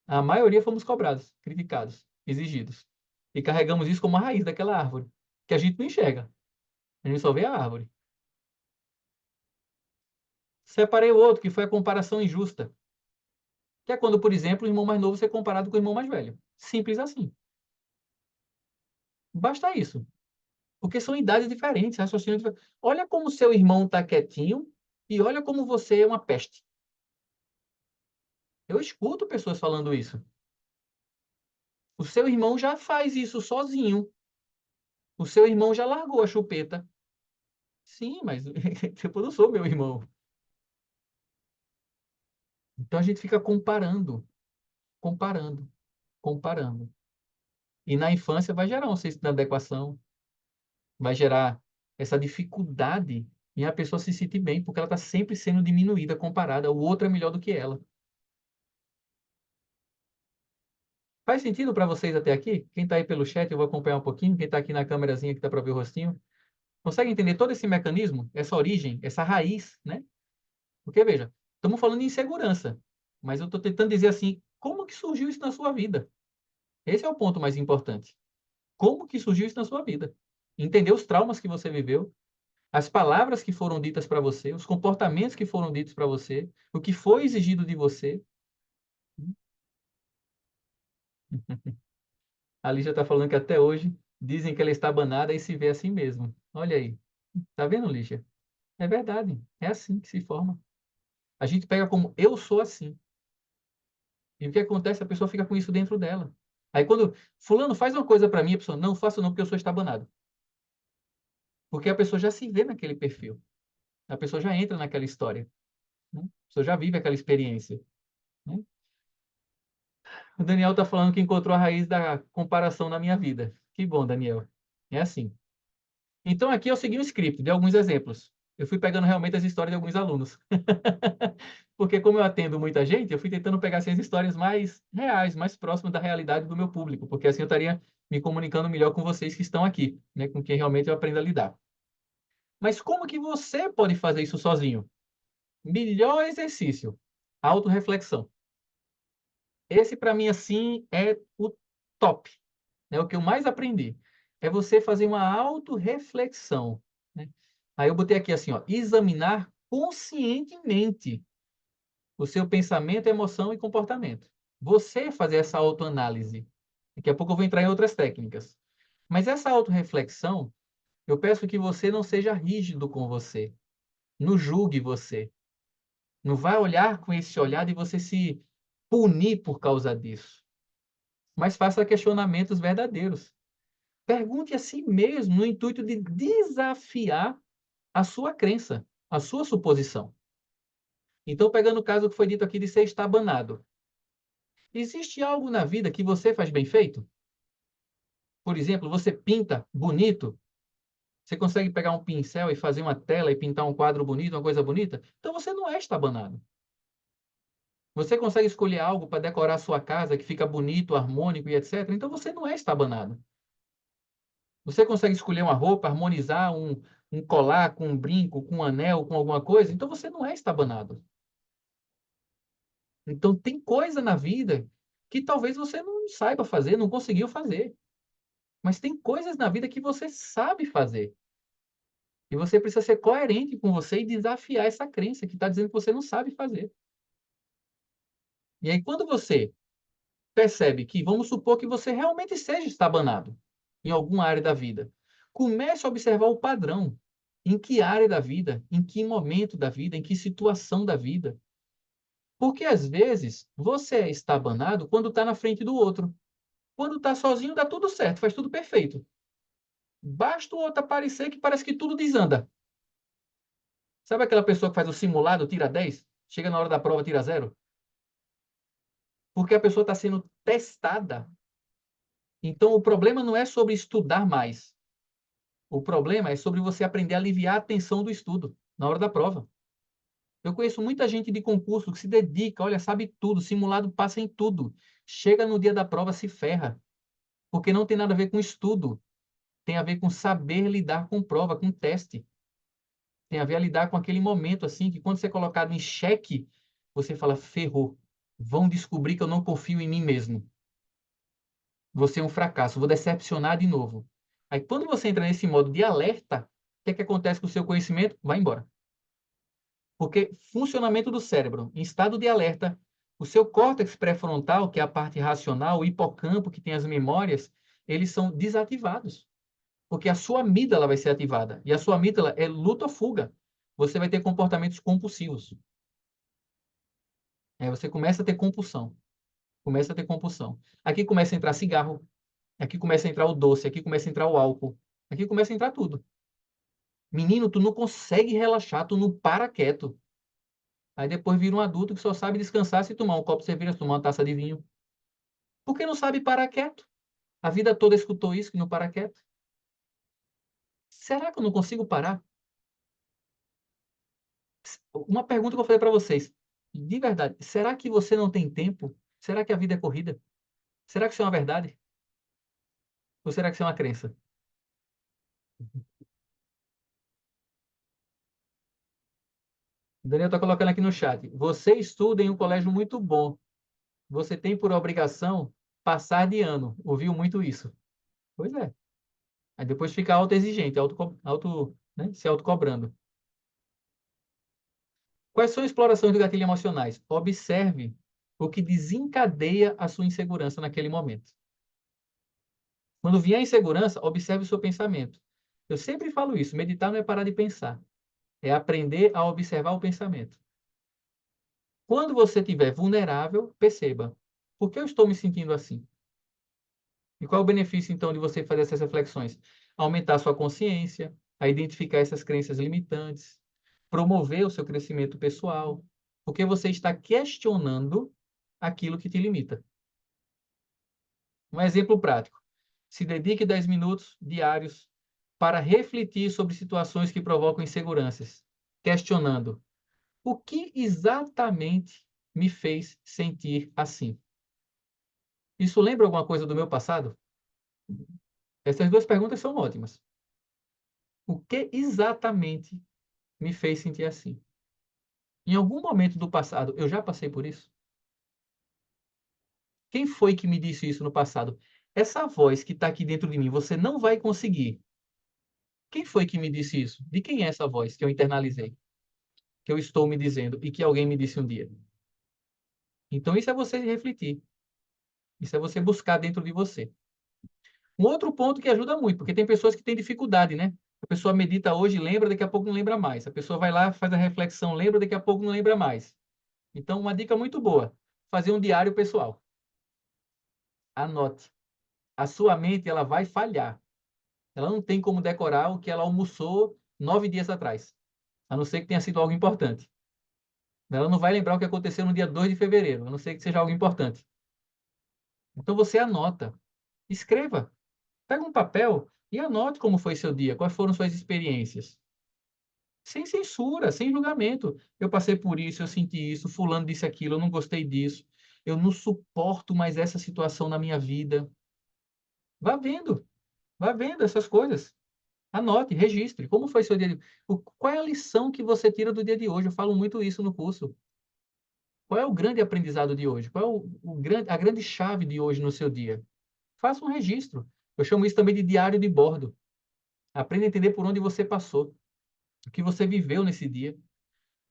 A maioria fomos cobrados, criticados, exigidos. E carregamos isso como a raiz daquela árvore, que a gente não enxerga. A gente só vê a árvore. Separei o outro, que foi a comparação injusta. Que é quando, por exemplo, o irmão mais novo ser comparado com o irmão mais velho. Simples assim. Basta isso. Porque são idades diferentes, raciocínios diferentes. Olha como seu irmão está quietinho e olha como você é uma peste. Eu escuto pessoas falando isso. O seu irmão já faz isso sozinho. O seu irmão já largou a chupeta. Sim, mas tipo, eu não sou meu irmão. Então a gente fica comparando, comparando, comparando. E na infância vai gerar um senso de inadequação, vai gerar essa dificuldade em a pessoa se sentir bem, porque ela está sempre sendo diminuída, comparada. O outro é melhor do que ela. Faz sentido para vocês até aqui? Quem está aí pelo chat, eu vou acompanhar um pouquinho. Quem está aqui na câmerazinha que dá para ver o rostinho. Consegue entender todo esse mecanismo, essa origem, essa raiz, né? Porque, veja, estamos falando de insegurança, mas eu estou tentando dizer assim, como que surgiu isso na sua vida? Esse é o ponto mais importante. Como que surgiu isso na sua vida? Entender os traumas que você viveu, as palavras que foram ditas para você, os comportamentos que foram ditos para você, o que foi exigido de você. A Lígia está falando que até hoje dizem que ela está banada e se vê assim mesmo. Olha aí. Tá vendo, Lígia? É verdade. É assim que se forma. A gente pega como eu sou assim. E o que acontece? A pessoa fica com isso dentro dela. Aí quando fulano faz uma coisa para mim, a pessoa, não faço não porque eu sou estabanado. Porque a pessoa já se vê naquele perfil. A pessoa já entra naquela história. Né? A pessoa já vive aquela experiência. Né? O Daniel está falando que encontrou a raiz da comparação na minha vida. Que bom, Daniel. É assim. Então aqui eu segui um script, de alguns exemplos. Eu fui pegando realmente as histórias de alguns alunos. Porque como eu atendo muita gente, eu fui tentando pegar assim, as histórias mais reais, mais próximas da realidade do meu público, porque assim eu estaria me comunicando melhor com vocês que estão aqui, né, com quem realmente eu aprendo a lidar. Mas como que você pode fazer isso sozinho? Melhor exercício, autorreflexão. Esse para mim assim é o top, né? O que eu mais aprendi é você fazer uma autorreflexão, né? Aí eu botei aqui assim, ó, examinar conscientemente o seu pensamento, emoção e comportamento. Você fazer essa autoanálise. Daqui a pouco eu vou entrar em outras técnicas. Mas essa autorreflexão, eu peço que você não seja rígido com você. Não julgue você. Não vai olhar com esse olhar de você se punir por causa disso. Mas faça questionamentos verdadeiros. Pergunte a si mesmo no intuito de desafiar a sua crença, a sua suposição. Então, pegando o caso que foi dito aqui de ser estabanado. Existe algo na vida que você faz bem feito? Por exemplo, você pinta bonito? Você consegue pegar um pincel e fazer uma tela e pintar um quadro bonito, uma coisa bonita? Então você não é estabanado. Você consegue escolher algo para decorar a sua casa que fica bonito, harmônico e etc. Então você não é estabanado. Você consegue escolher uma roupa, harmonizar um colar com um brinco, com um anel, com alguma coisa? Então você não é estabanado. Então tem coisa na vida que talvez você não saiba fazer, não conseguiu fazer. Mas tem coisas na vida que você sabe fazer. E você precisa ser coerente com você e desafiar essa crença que está dizendo que você não sabe fazer. E aí, quando você percebe que, vamos supor que você realmente seja estabanado em alguma área da vida, comece a observar o padrão. Em que área da vida, em que momento da vida, em que situação da vida. Porque, às vezes, você é estabanado quando está na frente do outro. Quando está sozinho, dá tudo certo, faz tudo perfeito. Basta o outro aparecer que parece que tudo desanda. Sabe aquela pessoa que faz o simulado, tira 10, chega na hora da prova, tira 0? Porque a pessoa está sendo testada. Então, o problema não é sobre estudar mais. O problema é sobre você aprender a aliviar a tensão do estudo na hora da prova. Eu conheço muita gente de concurso que se dedica, olha, sabe tudo, simulado passa em tudo. Chega no dia da prova, se ferra. Porque não tem nada a ver com estudo. Tem a ver com saber lidar com prova, com teste. Tem a ver a lidar com aquele momento assim, que quando você é colocado em xeque, você fala, ferrou. Vão descobrir que eu não confio em mim mesmo. Você é um fracasso, vou decepcionar de novo. Aí, quando você entra nesse modo de alerta, o que é que acontece com o seu conhecimento? Vai embora. Porque funcionamento do cérebro, em estado de alerta, o seu córtex pré-frontal, que é a parte racional, o hipocampo, que tem as memórias, eles são desativados. Porque a sua amígdala vai ser ativada. E a sua amígdala é luta ou fuga. Você vai ter comportamentos compulsivos. Você começa a ter compulsão. Começa a ter compulsão. Aqui começa a entrar cigarro. Aqui começa a entrar o doce. Aqui começa a entrar o álcool. Aqui começa a entrar tudo. Menino, tu não consegue relaxar, tu não para quieto. Aí depois vira um adulto que só sabe descansar se tomar um copo de cerveja, se tomar uma taça de vinho. Porque não sabe parar quieto. A vida toda escutou isso, que não para quieto. Será que eu não consigo parar? Uma pergunta que eu falei para vocês. De verdade, será que você não tem tempo? Será que a vida é corrida? Será que isso é uma verdade? Ou será que isso é uma crença? O Daniel está colocando aqui no chat. Você estuda em um colégio muito bom. Você tem por obrigação passar de ano. Ouviu muito isso? Pois é. Aí depois fica autoexigente, né, se autocobrando. Quais são as explorações do gatilho emocionais? Observe o que desencadeia a sua insegurança naquele momento. Quando vier a insegurança, observe o seu pensamento. Eu sempre falo isso, meditar não é parar de pensar, é aprender a observar o pensamento. Quando você estiver vulnerável, perceba, por que eu estou me sentindo assim? E qual é o benefício, então, de você fazer essas reflexões? Aumentar a sua consciência, a identificar essas crenças limitantes, promover o seu crescimento pessoal, porque você está questionando aquilo que te limita. Um exemplo prático. Se dedique 10 minutos diários para refletir sobre situações que provocam inseguranças, questionando: o que exatamente me fez sentir assim? Isso lembra alguma coisa do meu passado? Essas duas perguntas são ótimas. O que exatamente me fez sentir assim? Em algum momento do passado eu já passei por isso? Quem foi que me disse isso no passado? Essa voz que está aqui dentro de mim, você não vai conseguir. Quem foi que me disse isso? De quem é essa voz que eu internalizei? Que eu estou me dizendo e que alguém me disse um dia? Então isso é você refletir. Isso é você buscar dentro de você. Um outro ponto que ajuda muito, porque tem pessoas que têm dificuldade, né? A pessoa medita hoje, lembra, daqui a pouco não lembra mais. A pessoa vai lá, faz a reflexão, lembra, daqui a pouco não lembra mais. Então, uma dica muito boa: fazer um diário pessoal. Anote. A sua mente, ela vai falhar. Ela não tem como decorar o que ela almoçou 9 dias atrás, a não ser que tenha sido algo importante. Ela não vai lembrar o que aconteceu no dia 2 de fevereiro, a não ser que seja algo importante. Então, você anota. Escreva. Pega um papel e anote como foi seu dia, quais foram suas experiências. Sem censura, sem julgamento. Eu passei por isso, eu senti isso, fulano disse aquilo, eu não gostei disso. Eu não suporto mais essa situação na minha vida. Vá vendo essas coisas. Anote, registre. Como foi seu dia de... Qual é a lição que você tira do dia de hoje? Eu falo muito isso no curso. Qual é o grande aprendizado de hoje? Qual é a grande chave de hoje no seu dia? Faça um registro. Eu chamo isso também de diário de bordo. Aprenda a entender por onde você passou, o que você viveu nesse dia.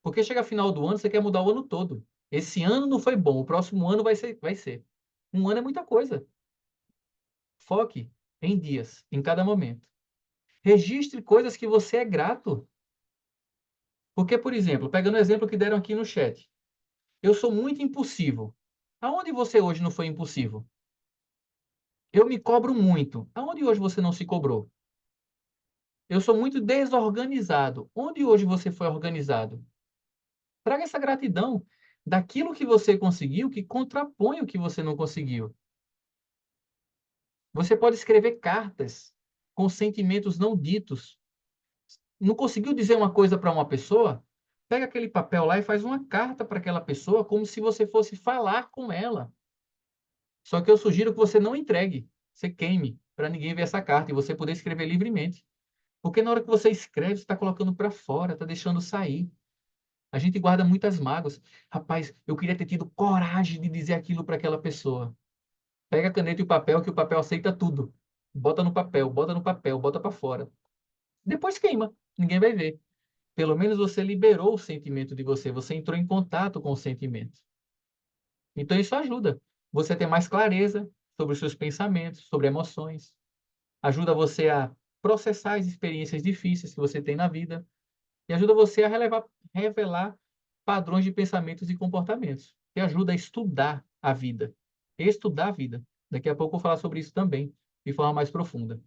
Porque chega final do ano, você quer mudar o ano todo. Esse ano não foi bom, o próximo ano vai ser, vai ser. Um ano é muita coisa. Foque em dias, em cada momento. Registre coisas que você é grato. Porque, por exemplo, pegando o exemplo que deram aqui no chat, eu sou muito impulsivo. Aonde você hoje não foi impulsivo? Eu me cobro muito. Aonde hoje você não se cobrou? Eu sou muito desorganizado. Onde hoje você foi organizado? Traga essa gratidão daquilo que você conseguiu que contrapõe o que você não conseguiu. Você pode escrever cartas com sentimentos não ditos. Não conseguiu dizer uma coisa para uma pessoa? Pega aquele papel lá e faz uma carta para aquela pessoa como se você fosse falar com ela. Só que eu sugiro que você não entregue, você queime, para ninguém ver essa carta e você poder escrever livremente. Porque na hora que você escreve, você está colocando para fora, está deixando sair. A gente guarda muitas mágoas. Rapaz, eu queria ter tido coragem de dizer aquilo para aquela pessoa. Pega a caneta e o papel, que o papel aceita tudo. Bota no papel, bota no papel, bota para fora. Depois queima, ninguém vai ver. Pelo menos você liberou o sentimento de você, você entrou em contato com o sentimento. Então isso ajuda você a ter mais clareza sobre os seus pensamentos, sobre emoções. Ajuda você a processar as experiências difíceis que você tem na vida e ajuda você a revelar padrões de pensamentos e comportamentos. E ajuda a estudar a vida. Estudar a vida. Daqui a pouco eu vou falar sobre isso também, de forma mais profunda.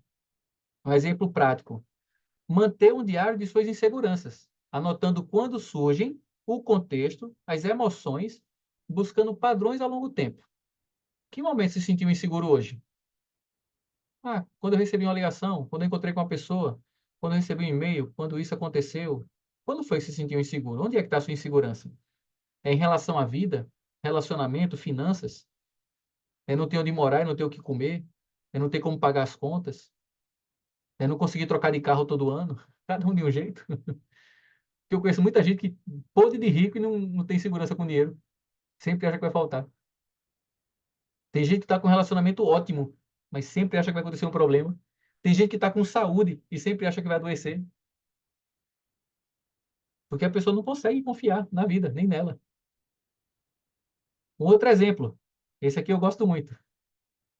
Um exemplo prático. Manter um diário de suas inseguranças, anotando quando surgem, o contexto, as emoções, buscando padrões ao longo do tempo. Que momento se sentiu inseguro hoje? Ah, quando eu recebi uma ligação, quando eu encontrei com uma pessoa, quando eu recebi um e-mail, quando isso aconteceu. Quando foi que se sentiu inseguro? Onde é que está a sua insegurança? É em relação à vida, relacionamento, finanças? É não ter onde morar, é não ter o que comer? É não ter como pagar as contas? É não conseguir trocar de carro todo ano? Cada um de um jeito. Porque eu conheço muita gente que pode de rico e não tem segurança com dinheiro. Sempre acha que vai faltar. Tem gente que está com um relacionamento ótimo, mas sempre acha que vai acontecer um problema. Tem gente que está com saúde e sempre acha que vai adoecer. Porque a pessoa não consegue confiar na vida, nem nela. Um outro exemplo. Esse aqui eu gosto muito.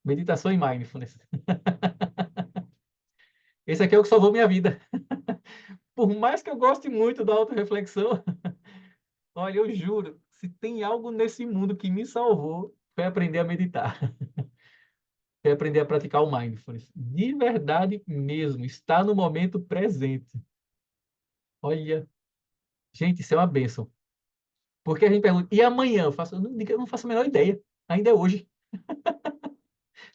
Meditação e mindfulness. Esse aqui é o que salvou minha vida. Por mais que eu goste muito da autorreflexão, olha, eu juro, se tem algo nesse mundo que me salvou, foi aprender a meditar. Foi aprender a praticar o mindfulness. De verdade mesmo, estar no momento presente. Olha, gente, isso é uma bênção. Porque a gente pergunta, e amanhã? Eu não faço a menor ideia. Ainda é hoje.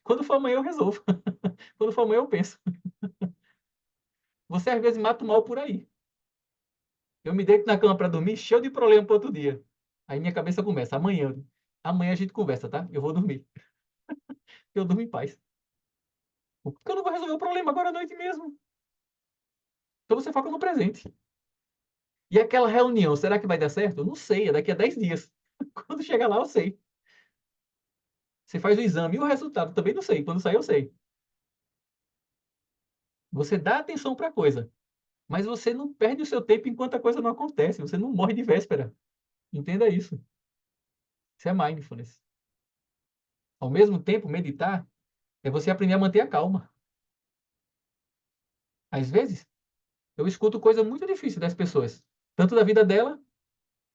Quando for amanhã, eu resolvo. Quando for amanhã, eu penso. Você, às vezes, mata o mal por aí. Eu me deito na cama para dormir, cheio de problema para outro dia. Aí minha cabeça começa, amanhã a gente conversa, tá? Eu vou dormir. Eu durmo em paz. Porque eu não vou resolver o problema agora à noite mesmo. Então você foca no presente. E aquela reunião, será que vai dar certo? Eu não sei, é daqui a 10 dias. Quando chegar lá, eu sei. Você faz o exame e o resultado também não sei. Quando sair, eu sei. Você dá atenção para a coisa, mas você não perde o seu tempo enquanto a coisa não acontece. Você não morre de véspera. Entenda isso. Isso é mindfulness. Ao mesmo tempo, meditar é você aprender a manter a calma. Às vezes, eu escuto coisa muito difícil das pessoas, tanto da vida dela,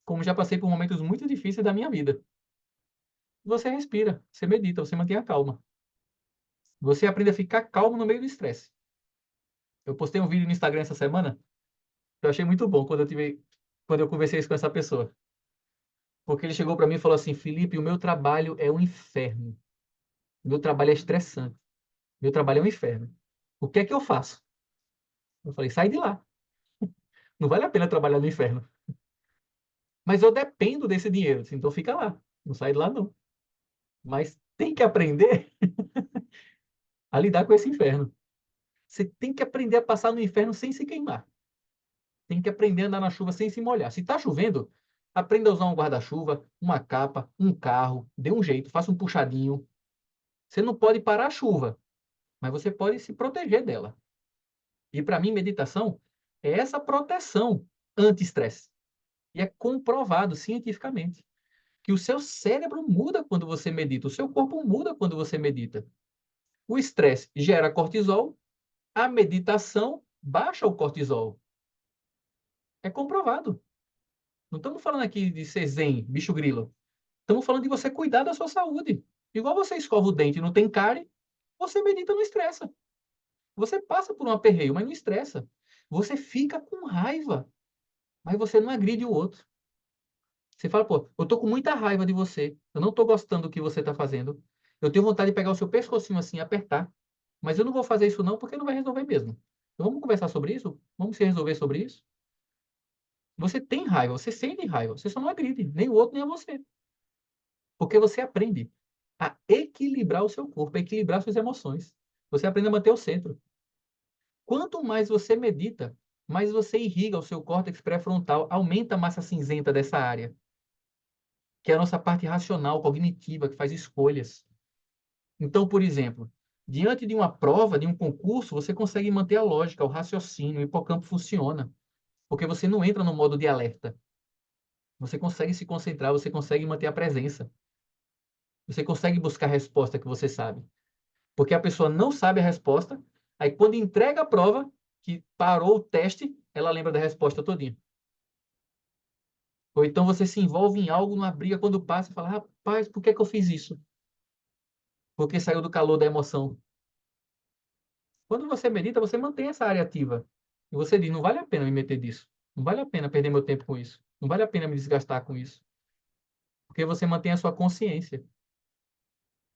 como já passei por momentos muito difíceis da minha vida. Você respira, você medita, você mantém a calma. Você aprende a ficar calmo no meio do estresse. Eu postei um vídeo no Instagram essa semana, que eu achei muito bom quando eu conversei isso com essa pessoa. Porque ele chegou para mim e falou assim: Felipe, o meu trabalho é um inferno. O meu trabalho é estressante. O meu trabalho é um inferno. O que é que eu faço? Eu falei: sai de lá. Não vale a pena trabalhar no inferno. Mas eu dependo desse dinheiro, então fica lá. Não sai de lá, não. Mas tem que aprender a lidar com esse inferno. Você tem que aprender a passar no inferno sem se queimar. Tem que aprender a andar na chuva sem se molhar. Se está chovendo, aprenda a usar um guarda-chuva, uma capa, um carro, dê um jeito, faça um puxadinho. Você não pode parar a chuva, mas você pode se proteger dela. E para mim, meditação é essa proteção anti-estresse. E é comprovado cientificamente que o seu cérebro muda quando você medita, o seu corpo muda quando você medita. O estresse gera cortisol, a meditação baixa o cortisol. É comprovado. Não estamos falando aqui de ser zen, bicho grilo. Estamos falando de você cuidar da sua saúde. Igual você escova o dente e não tem cárie, você medita e não estressa. Você passa por um aperreio, mas não estressa. Você fica com raiva, mas você não agride o outro. Você fala, pô, eu tô com muita raiva de você. Eu não tô gostando do que você tá fazendo. Eu tenho vontade de pegar o seu pescocinho assim e apertar. Mas eu não vou fazer isso não, porque não vai resolver mesmo. Então, vamos conversar sobre isso? Vamos se resolver sobre isso? Você tem raiva, você sente raiva. Você só não agride, nem o outro, nem a você. Porque você aprende a equilibrar o seu corpo, a equilibrar suas emoções. Você aprende a manter o centro. Quanto mais você medita, mais você irriga o seu córtex pré-frontal, aumenta a massa cinzenta dessa área, que é a nossa parte racional, cognitiva, que faz escolhas. Então, por exemplo, diante de uma prova, de um concurso, você consegue manter a lógica, o raciocínio, o hipocampo funciona, porque você não entra no modo de alerta. Você consegue se concentrar, você consegue manter a presença. Você consegue buscar a resposta que você sabe. Porque a pessoa não sabe a resposta, aí quando entrega a prova, que parou o teste, ela lembra da resposta todinha. Ou então você se envolve em algo, numa briga, quando passa, e fala, rapaz, por que que eu fiz isso? Porque saiu do calor da emoção. Quando você medita, você mantém essa área ativa. E você diz, não vale a pena me meter disso. Não vale a pena perder meu tempo com isso. Não vale a pena me desgastar com isso. Porque você mantém a sua consciência.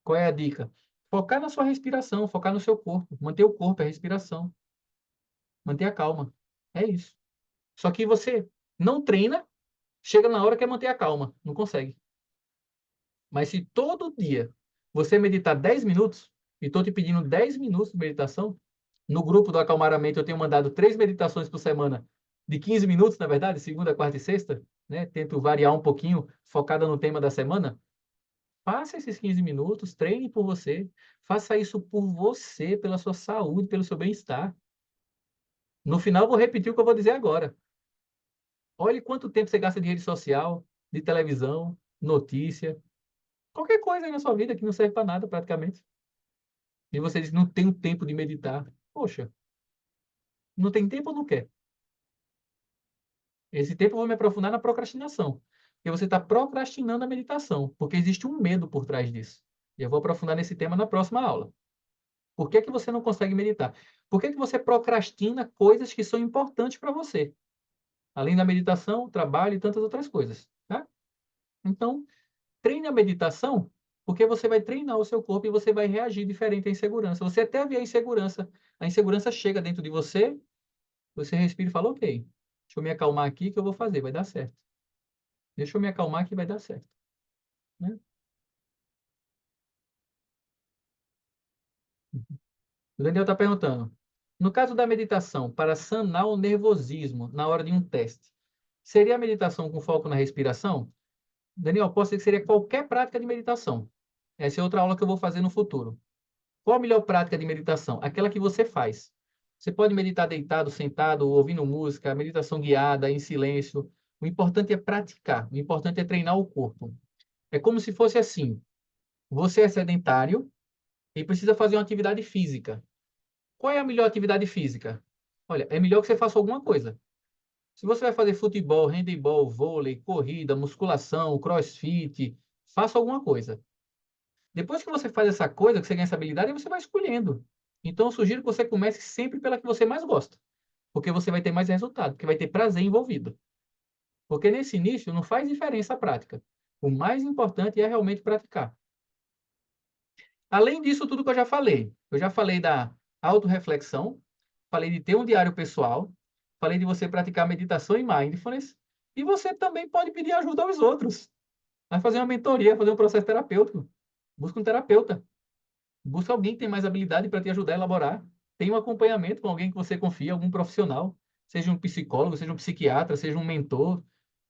Qual é a dica? Focar na sua respiração, focar no seu corpo. Manter o corpo, a respiração. Manter a calma. É isso. Só que você não treina, chega na hora que quer manter a calma. Não consegue. Mas se todo dia você meditar 10 minutos, e estou te pedindo 10 minutos de meditação, no grupo do Acalmar a Mente eu tenho mandado 3 meditações por semana, de 15 minutos, na verdade, segunda, quarta e sexta, né? Tento variar um pouquinho, focada no tema da semana. Faça esses 15 minutos, treine por você, faça isso por você, pela sua saúde, pelo seu bem-estar. No final, vou repetir o que eu vou dizer agora. Olhe quanto tempo você gasta de rede social, de televisão, notícia, qualquer coisa aí na sua vida que não serve para nada praticamente. E você diz, não tenho tempo de meditar. Poxa, não tem tempo ou não quer? Esse tempo eu vou me aprofundar na procrastinação. Porque você está procrastinando a meditação, porque existe um medo por trás disso. E eu vou aprofundar nesse tema na próxima aula. Por que que você não consegue meditar? Por que que você procrastina coisas que são importantes para você? Além da meditação, trabalho e tantas outras coisas, tá? Então, treine a meditação, porque você vai treinar o seu corpo e você vai reagir diferente à insegurança. Você até vê a insegurança chega dentro de você Você respira e fala, ok, deixa eu me acalmar aqui que eu vou fazer, vai dar certo. Deixa eu me acalmar que vai dar certo, né? O Daniel está perguntando, no caso da meditação, para sanar o nervosismo na hora de um teste, seria a meditação com foco na respiração? Daniel, posso dizer que seria qualquer prática de meditação. Essa é outra aula que eu vou fazer no futuro. Qual a melhor prática de meditação? Aquela que você faz. Você pode meditar deitado, sentado, ouvindo música, meditação guiada, em silêncio. O importante é praticar, o importante é treinar o corpo. É como se fosse assim: você é sedentário e precisa fazer uma atividade física. Qual é a melhor atividade física? Olha, é melhor que você faça alguma coisa. Se você vai fazer futebol, handebol, vôlei, corrida, musculação, crossfit, faça alguma coisa. Depois que você faz essa coisa, que você ganha essa habilidade, você vai escolhendo. Então, eu sugiro que você comece sempre pela que você mais gosta, porque você vai ter mais resultado, porque vai ter prazer envolvido. Porque nesse início não faz diferença a prática. O mais importante é realmente praticar. Além disso, tudo que eu já falei da autorreflexão, falei de ter um diário pessoal, falei de você praticar meditação e mindfulness, e você também pode pedir ajuda aos outros. Vai fazer uma mentoria, fazer um processo terapêutico. Busca um terapeuta. Busca alguém que tem mais habilidade para te ajudar a elaborar. Tem um acompanhamento com alguém que você confia, algum profissional, seja um psicólogo, seja um psiquiatra, seja um mentor.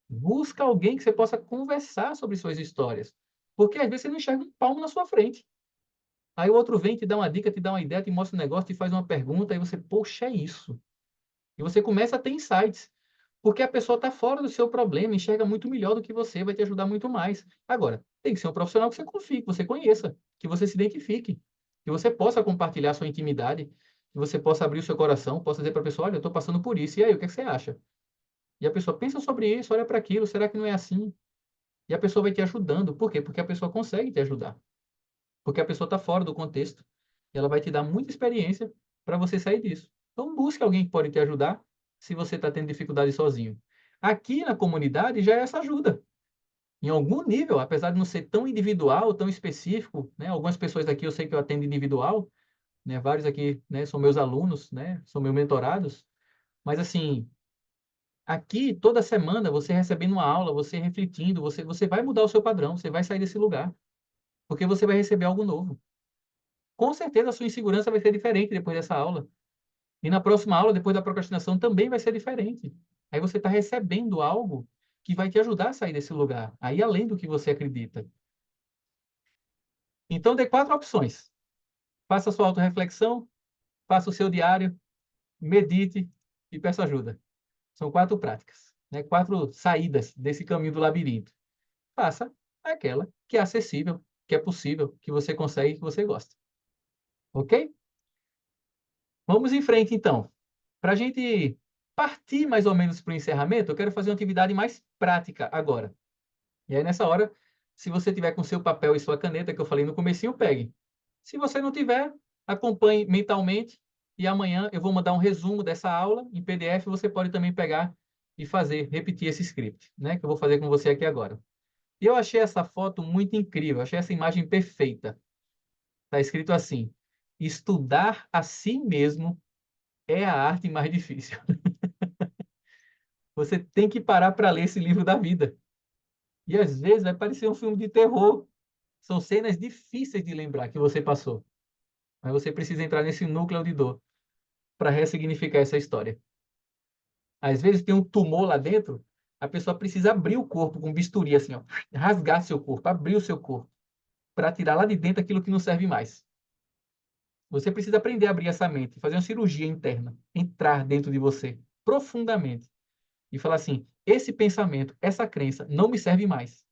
Busca alguém que você possa conversar sobre suas histórias. Porque às vezes você não enxerga um palmo na sua frente. Aí o outro vem, te dá uma dica, te dá uma ideia, te mostra um negócio, te faz uma pergunta, aí você, poxa, é isso. E você começa a ter insights. Porque a pessoa está fora do seu problema, enxerga muito melhor do que você, vai te ajudar muito mais. Agora, tem que ser um profissional que você confie, que você conheça, que você se identifique, que você possa compartilhar sua intimidade, que você possa abrir o seu coração, possa dizer para a pessoa, olha, eu estou passando por isso, e aí, o que é que você acha? E a pessoa pensa sobre isso, olha para aquilo, será que não é assim? E a pessoa vai te ajudando. Por quê? Porque a pessoa consegue te ajudar. Porque a pessoa está fora do contexto. E ela vai te dar muita experiência para você sair disso. Então, busque alguém que pode te ajudar se você está tendo dificuldade sozinho. Aqui na comunidade já é essa ajuda. Em algum nível, apesar de não ser tão individual, tão específico, né? Algumas pessoas aqui eu sei que eu atendo individual, né? Vários aqui, né, são meus alunos, né? São meus mentorados. Mas assim, aqui toda semana você recebendo uma aula, você refletindo, você vai mudar o seu padrão, você vai sair desse lugar, porque você vai receber algo novo. Com certeza a sua insegurança vai ser diferente depois dessa aula. E na próxima aula, depois da procrastinação, também vai ser diferente. Aí você está recebendo algo que vai te ajudar a sair desse lugar, aí além do que você acredita. Então, dê 4 opções. Faça a sua autorreflexão, faça o seu diário, medite e peça ajuda. São 4 práticas, né? 4 saídas desse caminho do labirinto. Faça aquela que é acessível, que é possível, que você consegue, que você gosta. Ok? Vamos em frente, então. Para a gente partir mais ou menos para o encerramento, eu quero fazer uma atividade mais prática agora. E aí, nessa hora, se você tiver com seu papel e sua caneta, que eu falei no comecinho, pegue. Se você não tiver, acompanhe mentalmente e amanhã eu vou mandar um resumo dessa aula em PDF, você pode também pegar e fazer, repetir esse script, né, que eu vou fazer com você aqui agora. E eu achei essa foto muito incrível, achei essa imagem perfeita. Está escrito assim: estudar a si mesmo é a arte mais difícil. Você tem que parar para ler esse livro da vida. E às vezes vai parecer um filme de terror. São cenas difíceis de lembrar que você passou. Mas você precisa entrar nesse núcleo de dor para ressignificar essa história. Às vezes tem um tumor lá dentro, a pessoa precisa abrir o corpo com bisturi, assim, ó, rasgar seu corpo, abrir o seu corpo, para tirar lá de dentro aquilo que não serve mais. Você precisa aprender a abrir essa mente, fazer uma cirurgia interna, entrar dentro de você profundamente e falar assim: esse pensamento, essa crença não me serve mais.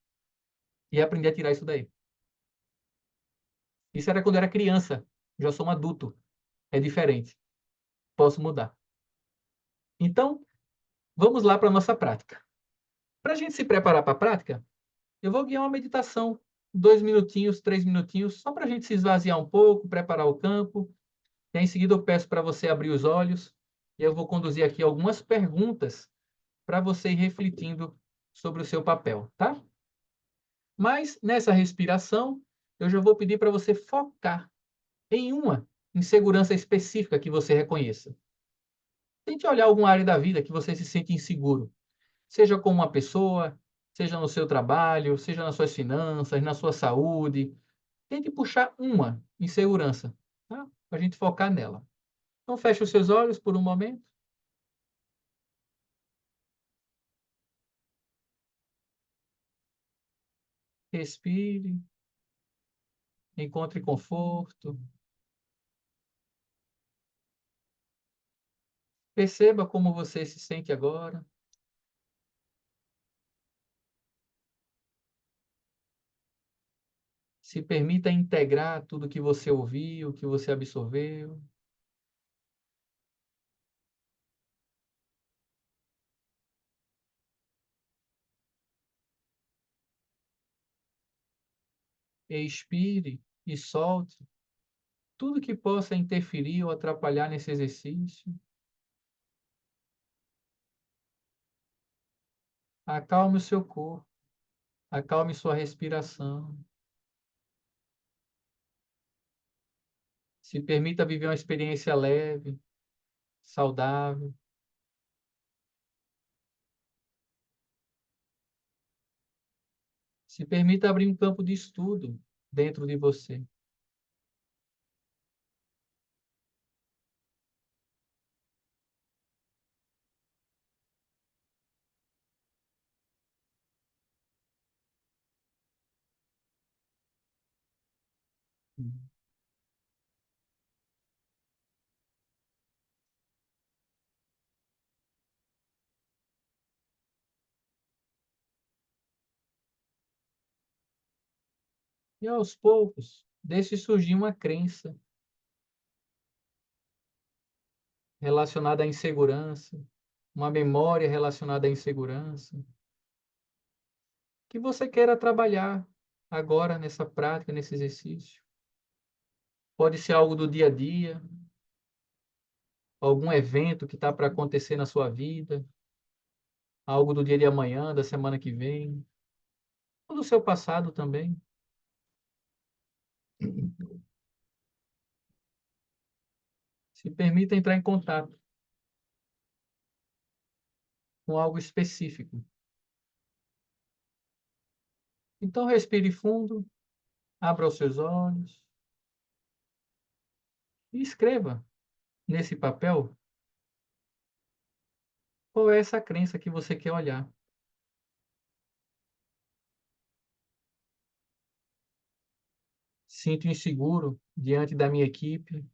E aprender a tirar isso daí. Isso era quando eu era criança. Já sou um adulto. É diferente. Posso mudar. Então, vamos lá para a nossa prática. Para a gente se preparar para a prática, eu vou guiar uma meditação, 2 minutinhos, 3 minutinhos, só para a gente se esvaziar um pouco, preparar o campo. E aí, em seguida, eu peço para você abrir os olhos e eu vou conduzir aqui algumas perguntas para você ir refletindo sobre o seu papel, tá? Mas nessa respiração, eu já vou pedir para você focar em uma insegurança específica que você reconheça. Tente olhar alguma área da vida que você se sente inseguro, seja com uma pessoa, seja no seu trabalho, seja nas suas finanças, na sua saúde. Tente puxar uma insegurança, tá? Para a gente focar nela. Então feche os seus olhos por um momento, respire, encontre conforto, perceba como você se sente agora, se permita integrar tudo que você ouviu, que você absorveu. Expire e solte tudo que possa interferir ou atrapalhar nesse exercício. Acalme o seu corpo, acalme sua respiração. Se permita viver uma experiência leve, saudável. Se permita abrir um campo de estudo dentro de você. E aos poucos, deixe surgir uma crença relacionada à insegurança, uma memória relacionada à insegurança, que você queira trabalhar agora nessa prática, nesse exercício. Pode ser algo do dia a dia, algum evento que está para acontecer na sua vida, algo do dia de amanhã, da semana que vem, ou do seu passado também. Se permita entrar em contato com algo específico. Então, respire fundo, abra os seus olhos e escreva nesse papel qual é essa crença que você quer olhar. Sinto inseguro diante da minha equipe,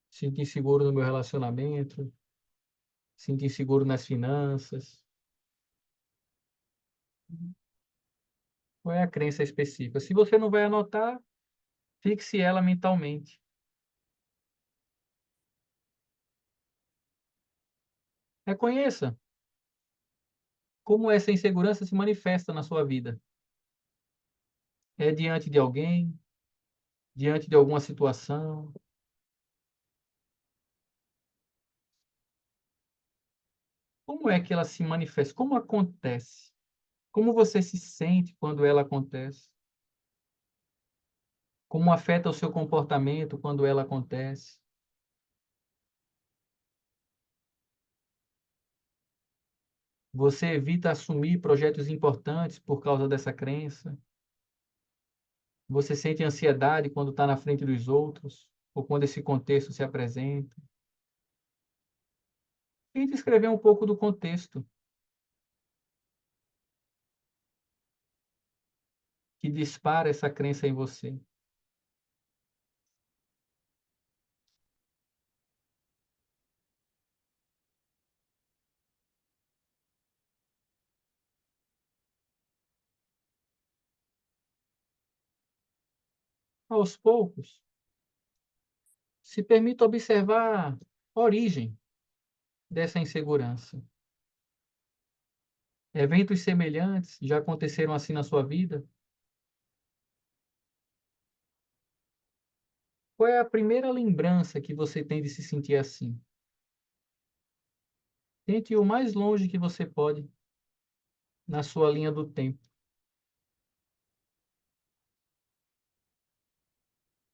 sinto inseguro no meu relacionamento, sinto inseguro nas finanças. Qual é a crença específica? Se você não vai anotar, fixe ela mentalmente. Reconheça como essa insegurança se manifesta na sua vida. É diante de alguém, diante de alguma situação. Como é que ela se manifesta? Como acontece? Como você se sente quando ela acontece? Como afeta o seu comportamento quando ela acontece? Você evita assumir projetos importantes por causa dessa crença? Você sente ansiedade quando está na frente dos outros? Ou quando esse contexto se apresenta? Tente escrever um pouco do contexto que dispara essa crença em você. Aos poucos, se permita observar a origem dessa insegurança. Eventos semelhantes já aconteceram assim na sua vida? Qual é a primeira lembrança que você tem de se sentir assim? Tente ir o mais longe que você pode na sua linha do tempo.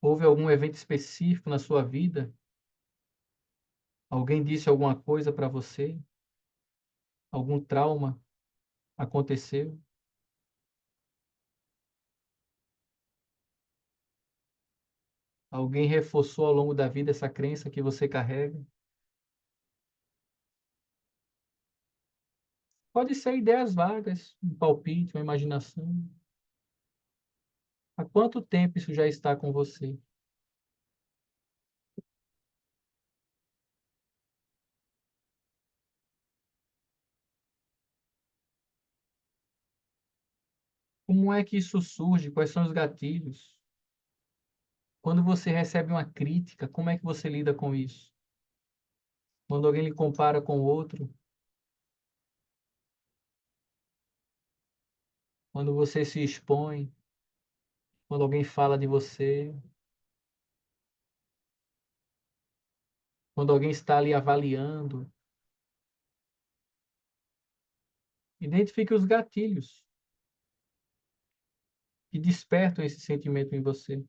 Houve algum evento específico na sua vida Alguém disse alguma coisa para você? Algum trauma aconteceu? Alguém reforçou ao longo da vida essa crença que você carrega? Pode ser ideias vagas, um palpite, uma imaginação. Há quanto tempo isso já está com você? Como é que isso surge? Quais são os gatilhos? Quando você recebe uma crítica, como é que você lida com isso? Quando alguém lhe compara com outro, quando você se expõe, quando alguém fala de você, quando alguém está ali avaliando, identifique os gatilhos que despertam esse sentimento em você.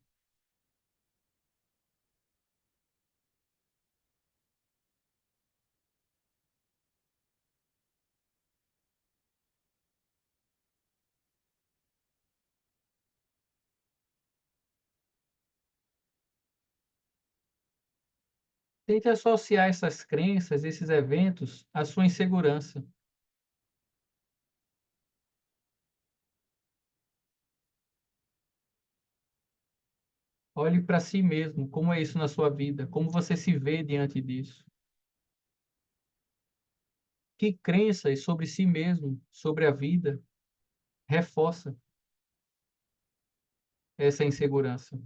Tente associar essas crenças, esses eventos, à sua insegurança. Olhe para si mesmo, como é isso na sua vida, como você se vê diante disso. Que crenças sobre si mesmo, sobre a vida, reforça essa insegurança.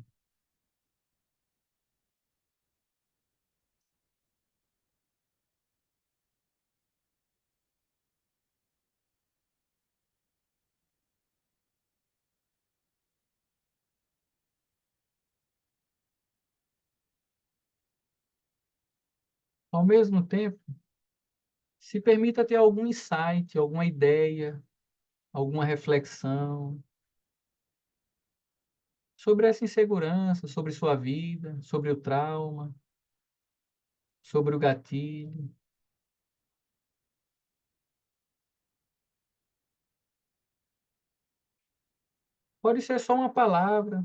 Ao mesmo tempo, se permita ter algum insight, alguma ideia, alguma reflexão sobre essa insegurança, sobre sua vida, sobre o trauma, sobre o gatilho. Pode ser só uma palavra,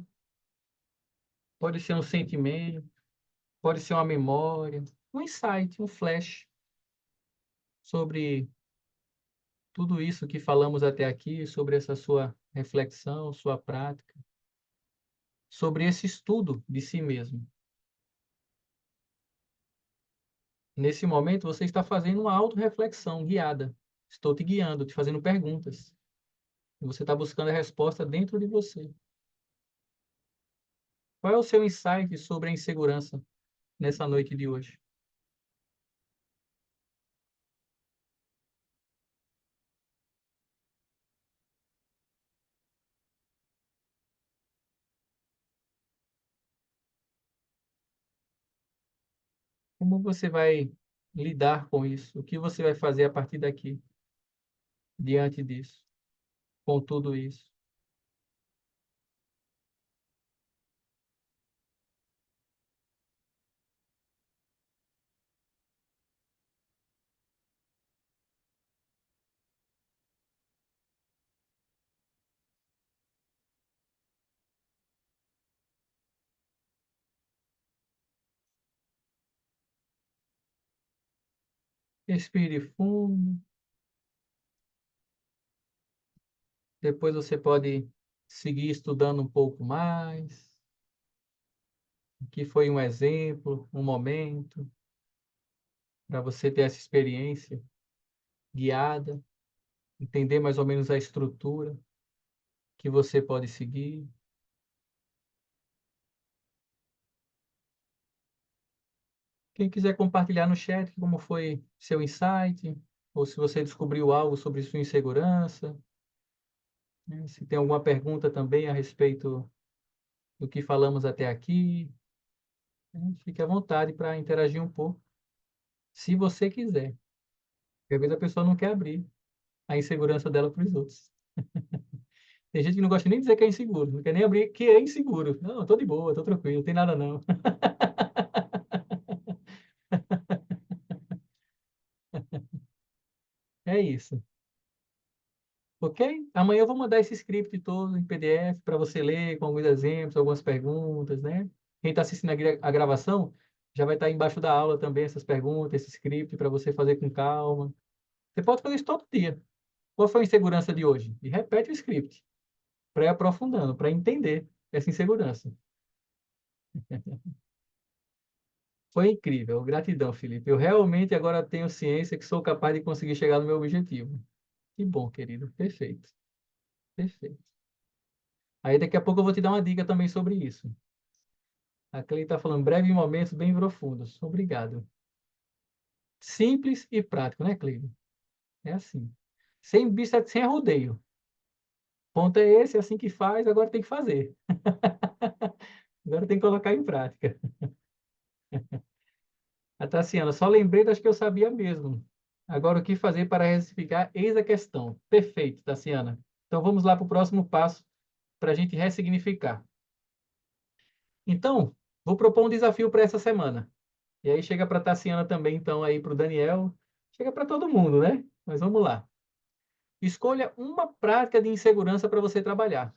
pode ser um sentimento, pode ser uma memória, um insight, um flash sobre tudo isso que falamos até aqui, sobre essa sua reflexão, sua prática, sobre esse estudo de si mesmo. Nesse momento, você está fazendo uma autorreflexão guiada. Estou te guiando, te fazendo perguntas. E você está buscando a resposta dentro de você. Qual é o seu insight sobre a insegurança nessa noite de hoje? Como você vai lidar com isso? O que você vai fazer a partir daqui, diante disso, com tudo isso? Respire fundo. Depois você pode seguir estudando um pouco mais. Aqui foi um exemplo, um momento, para você ter essa experiência guiada, entender mais ou menos a estrutura que você pode seguir. Quem quiser compartilhar no chat como foi seu insight, ou se você descobriu algo sobre sua insegurança, né? Se tem alguma pergunta também a respeito do que falamos até aqui, né? Fique à vontade para interagir um pouco, se você quiser. Porque às vezes a pessoa não quer abrir a insegurança dela para os outros. Tem gente que não gosta nem de dizer que é inseguro, não quer nem abrir que é inseguro. Não, estou de boa, estou tranquilo, não tem nada não. É isso. Ok? Amanhã eu vou mandar esse script todo em PDF para você ler, com alguns exemplos, algumas perguntas, né? Quem está assistindo a gravação já vai estar embaixo da aula também essas perguntas, esse script para você fazer com calma. Você pode fazer isso todo dia. Qual foi a insegurança de hoje? E repete o script, para ir aprofundando, para entender essa insegurança. Foi incrível. Gratidão, Felipe. Eu realmente agora tenho ciência que sou capaz de conseguir chegar no meu objetivo. Que bom, querido. Perfeito. Perfeito. Aí daqui a pouco eu vou te dar uma dica também sobre isso. A Cleide está falando breves momentos bem profundos. Obrigado. Simples e prático, né, Cleide? É assim. Sem bicho, sem arrodeio. Ponto é esse, é assim que faz, agora tem que fazer. Agora tem que colocar em prática. A Tassiana, só lembrei das que eu sabia mesmo. Agora, o que fazer para ressignificar? Eis a questão. Perfeito, Tassiana. Então, vamos lá para o próximo passo para a gente ressignificar. Então, vou propor um desafio para essa semana. E aí chega para a Tassiana também, então, aí para o Daniel. Chega para todo mundo, né? Mas vamos lá. Escolha uma prática de insegurança para você trabalhar.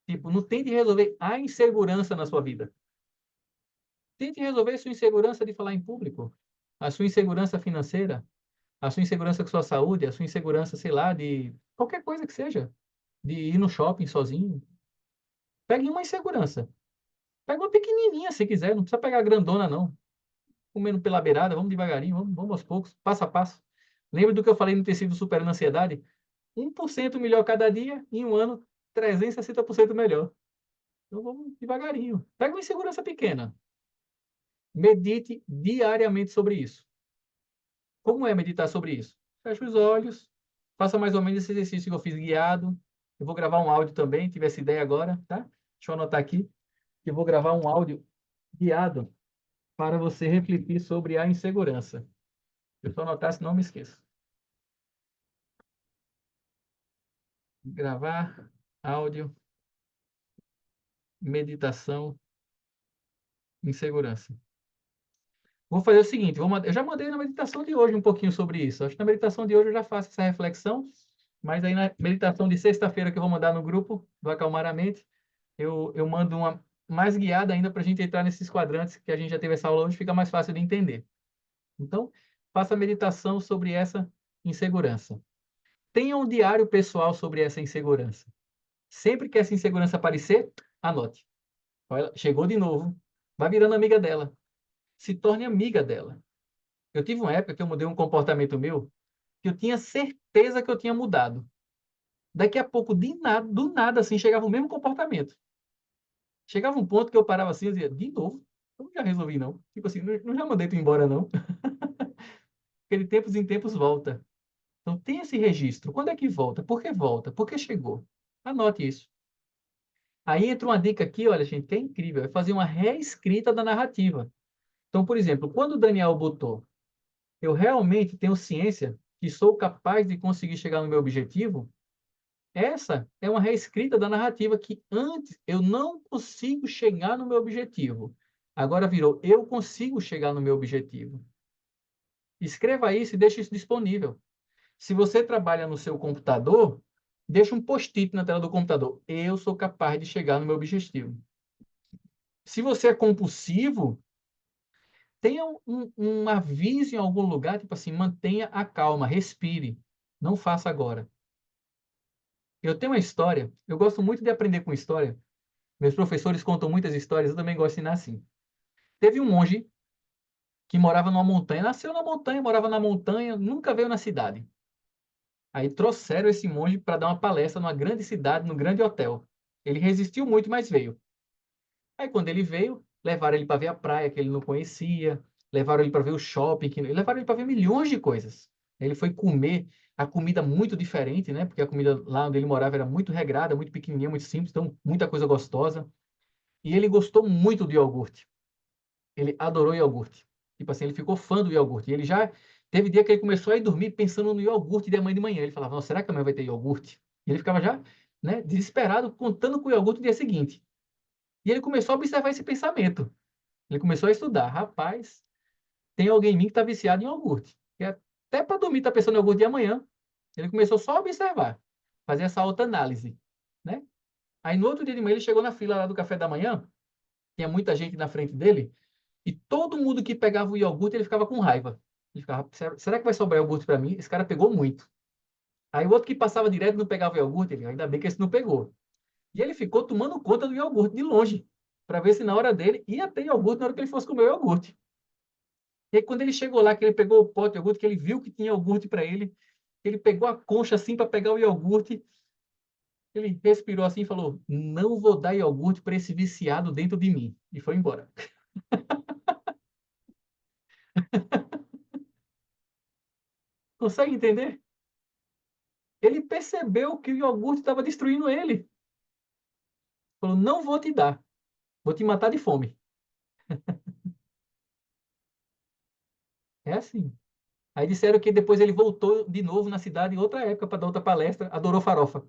Tipo, não tente resolver a insegurança na sua vida. Tente resolver sua insegurança de falar em público, a sua insegurança financeira, a sua insegurança com sua saúde, a sua insegurança, sei lá, de qualquer coisa que seja, de ir no shopping sozinho. Pegue uma insegurança. Pega uma pequenininha se quiser, não precisa pegar a grandona, não. Comendo pela beirada, vamos devagarinho, vamos aos poucos, passo a passo. Lembra do que eu falei no tecido superando a ansiedade? 1% melhor cada dia, em um ano, 360% melhor. Então vamos devagarinho. Pega uma insegurança pequena. Medite diariamente sobre isso. Como é meditar sobre isso? Feche os olhos, faça mais ou menos esse exercício que eu fiz guiado. Eu vou gravar um áudio também, tive essa ideia agora, tá? Deixa eu anotar aqui, que eu vou gravar um áudio guiado para você refletir sobre a insegurança. Deixa eu só anotar, senão eu me esqueço. Gravar áudio, meditação, insegurança. Vou fazer o seguinte, eu já mandei na meditação de hoje um pouquinho sobre isso. Acho que na meditação de hoje eu já faço essa reflexão, mas aí na meditação de sexta-feira que eu vou mandar no grupo do Acalmar a Mente, eu mando uma mais guiada ainda para a gente entrar nesses quadrantes que a gente já teve essa aula hoje, fica mais fácil de entender. Então, faça meditação sobre essa insegurança. Tenha um diário pessoal sobre essa insegurança. Sempre que essa insegurança aparecer, anote. Olha, chegou de novo. Vai virando amiga dela. Se torne amiga dela. Eu tive uma época que eu mudei um comportamento meu que eu tinha certeza que eu tinha mudado. Daqui a pouco, do nada, assim, chegava o mesmo comportamento. Chegava um ponto que eu parava assim e dizia, de novo? Eu não já resolvi, não. Tipo assim, não já mandei tu embora, não. Porque de tempos em tempos volta. Então, tem esse registro. Quando é que volta? Por que volta? Por que chegou? Anote isso. Aí entra uma dica aqui, olha, gente, que é incrível. É fazer uma reescrita da narrativa. Então, por exemplo, quando o Daniel botou, eu realmente tenho ciência que sou capaz de conseguir chegar no meu objetivo, essa é uma reescrita da narrativa que antes eu não consigo chegar no meu objetivo. Agora virou, eu consigo chegar no meu objetivo. Escreva isso e deixe isso disponível. Se você trabalha no seu computador, deixa um post-it na tela do computador. Eu sou capaz de chegar no meu objetivo. Se você é compulsivo, tenha um aviso em algum lugar, tipo assim, mantenha a calma, respire. Não faça agora. Eu tenho uma história, eu gosto muito de aprender com história. Meus professores contam muitas histórias, eu também gosto de ensinar assim. Teve um monge que morava numa montanha, nasceu na montanha, morava na montanha, nunca veio na cidade. Aí trouxeram esse monge para dar uma palestra numa grande cidade, num grande hotel. Ele resistiu muito, mas veio. Aí quando ele veio, levaram ele para ver a praia que ele não conhecia, levaram ele para ver o shopping, levaram ele para ver milhões de coisas. Ele foi comer a comida muito diferente, né? Porque a comida lá onde ele morava era muito regrada, muito pequenininha, muito simples, então muita coisa gostosa. E ele gostou muito do iogurte. Ele adorou iogurte. Tipo assim, ele ficou fã do iogurte. E ele já teve dia que ele começou a ir dormir pensando no iogurte de amanhã de manhã. Ele falava, não, será que amanhã vai ter iogurte? E ele ficava já, né, desesperado, contando com o iogurte no dia seguinte. E ele começou a observar esse pensamento. Ele começou a estudar. Rapaz, tem alguém em mim que está viciado em iogurte. E até para dormir está pensando em iogurte de amanhã. Ele começou só a observar, fazer essa autoanálise, né? Aí no outro dia de manhã ele chegou na fila lá do café da manhã, tinha muita gente na frente dele, e todo mundo que pegava o iogurte, ele ficava com raiva. Ele ficava, será que vai sobrar iogurte para mim? Esse cara pegou muito. Aí o outro que passava direto não pegava o iogurte, ele, ainda bem que esse não pegou. E ele ficou tomando conta do iogurte de longe, para ver se na hora dele ia ter iogurte na hora que ele fosse comer o iogurte. E aí, quando ele chegou lá, que ele pegou o pote de iogurte, que ele viu que tinha iogurte para ele, ele pegou a concha assim para pegar o iogurte, ele respirou assim e falou: Não vou dar iogurte para esse viciado dentro de mim. E foi embora. Consegue entender? Ele percebeu que o iogurte estava destruindo ele. Falou: Não vou te dar, vou te matar de fome. É assim. Aí disseram que depois ele voltou de novo na cidade em outra época para dar outra palestra, adorou farofa.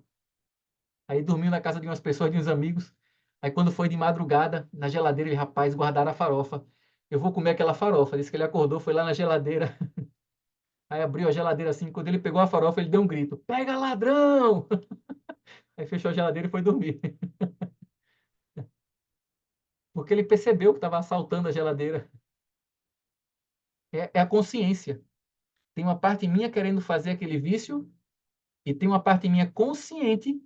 Aí dormiu na casa de umas pessoas, de uns amigos. Aí quando foi de madrugada, na geladeira, ele, rapaz, guardaram a farofa. Eu vou comer aquela farofa. Disse que ele acordou, foi lá na geladeira. Aí abriu a geladeira assim, quando ele pegou a farofa, ele deu um grito: Pega, ladrão! Aí fechou a geladeira e foi dormir. Porque ele percebeu que estava assaltando a geladeira. É a consciência. Tem uma parte minha querendo fazer aquele vício e tem uma parte minha consciente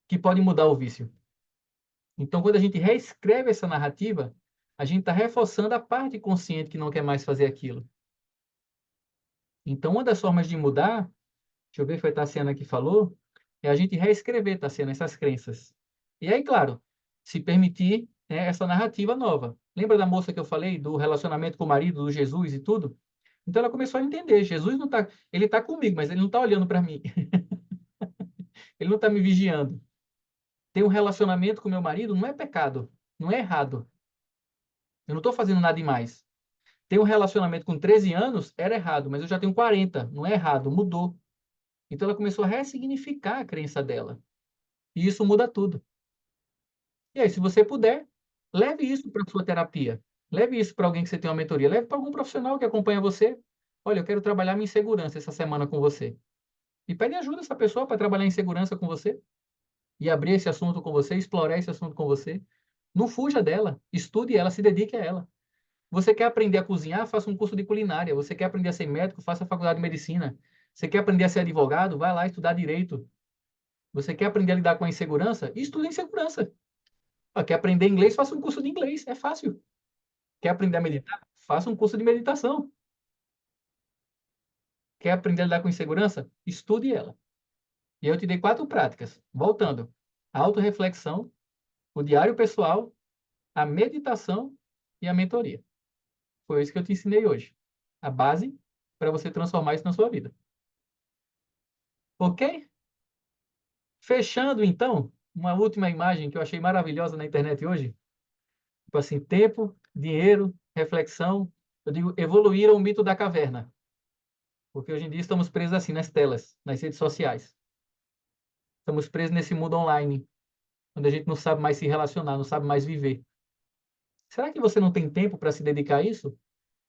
que pode mudar o vício. Então, quando a gente reescreve essa narrativa, a gente está reforçando a parte consciente que não quer mais fazer aquilo. Então, uma das formas de mudar, deixa eu ver, foi a Tassiana que falou, é a gente reescrever, Tassiana, essas crenças. E aí, claro, se permitir, né, essa narrativa nova. Lembra da moça que eu falei, do relacionamento com o marido, do Jesus e tudo? Então, ela começou a entender, Jesus não está, ele está comigo, mas ele não está olhando para mim. Ele não está me vigiando. Ter um relacionamento com meu marido não é pecado, não é errado. Eu não estou fazendo nada demais. Ter um relacionamento com 13 anos era errado, mas eu já tenho 40, não é errado, mudou. Então ela começou a ressignificar a crença dela. E isso muda tudo. E aí, se você puder, leve isso para a sua terapia. Leve isso para alguém que você tem uma mentoria. Leve para algum profissional que acompanha você. Olha, eu quero trabalhar minha insegurança essa semana com você. E pede ajuda essa pessoa para trabalhar em segurança com você. E abrir esse assunto com você, explorar esse assunto com você. Não fuja dela. Estude ela, se dedique a ela. Você quer aprender a cozinhar? Faça um curso de culinária. Você quer aprender a ser médico? Faça a faculdade de medicina. Você quer aprender a ser advogado? Vai lá estudar direito. Você quer aprender a lidar com a insegurança? Estude insegurança. Quer aprender inglês? Faça um curso de inglês. É fácil. Quer aprender a meditar? Faça um curso de meditação. Quer aprender a lidar com insegurança? Estude ela. E eu te dei 4 práticas. Voltando. A autorreflexão, o diário pessoal, a meditação e a mentoria. Foi isso que eu te ensinei hoje. A base para você transformar isso na sua vida. Ok? Fechando, então, uma última imagem que eu achei maravilhosa na internet hoje. Tipo assim, tempo, dinheiro, reflexão. Eu digo, evoluíram o mito da caverna. Porque hoje em dia estamos presos assim nas telas, nas redes sociais. Estamos presos nesse mundo online, onde a gente não sabe mais se relacionar, não sabe mais viver. Será que você não tem tempo para se dedicar a isso?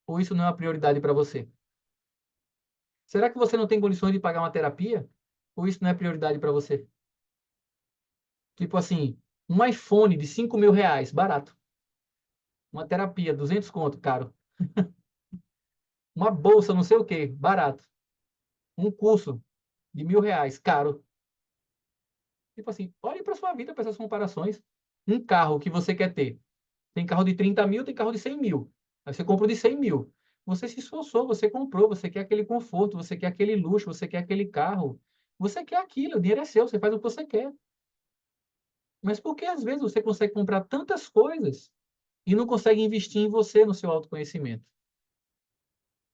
Ou isso não é uma prioridade para você? Será que você não tem condições de pagar uma terapia? Ou isso não é prioridade para você? Tipo assim, um iPhone de 5.000 reais, barato. Uma terapia, 200 conto, caro. Uma bolsa, não sei o quê, barato. Um curso de 1.000 reais, caro. Tipo assim, olhe para sua vida, para essas comparações. Um carro que você quer ter. Tem carro de 30 mil, tem carro de 100 mil. Aí você compra o de 100 mil. Você se esforçou, você comprou, você quer aquele conforto, você quer aquele luxo, você quer aquele carro. Você quer aquilo, o dinheiro é seu, você faz o que você quer. Mas por que às vezes você consegue comprar tantas coisas e não consegue investir em você, no seu autoconhecimento?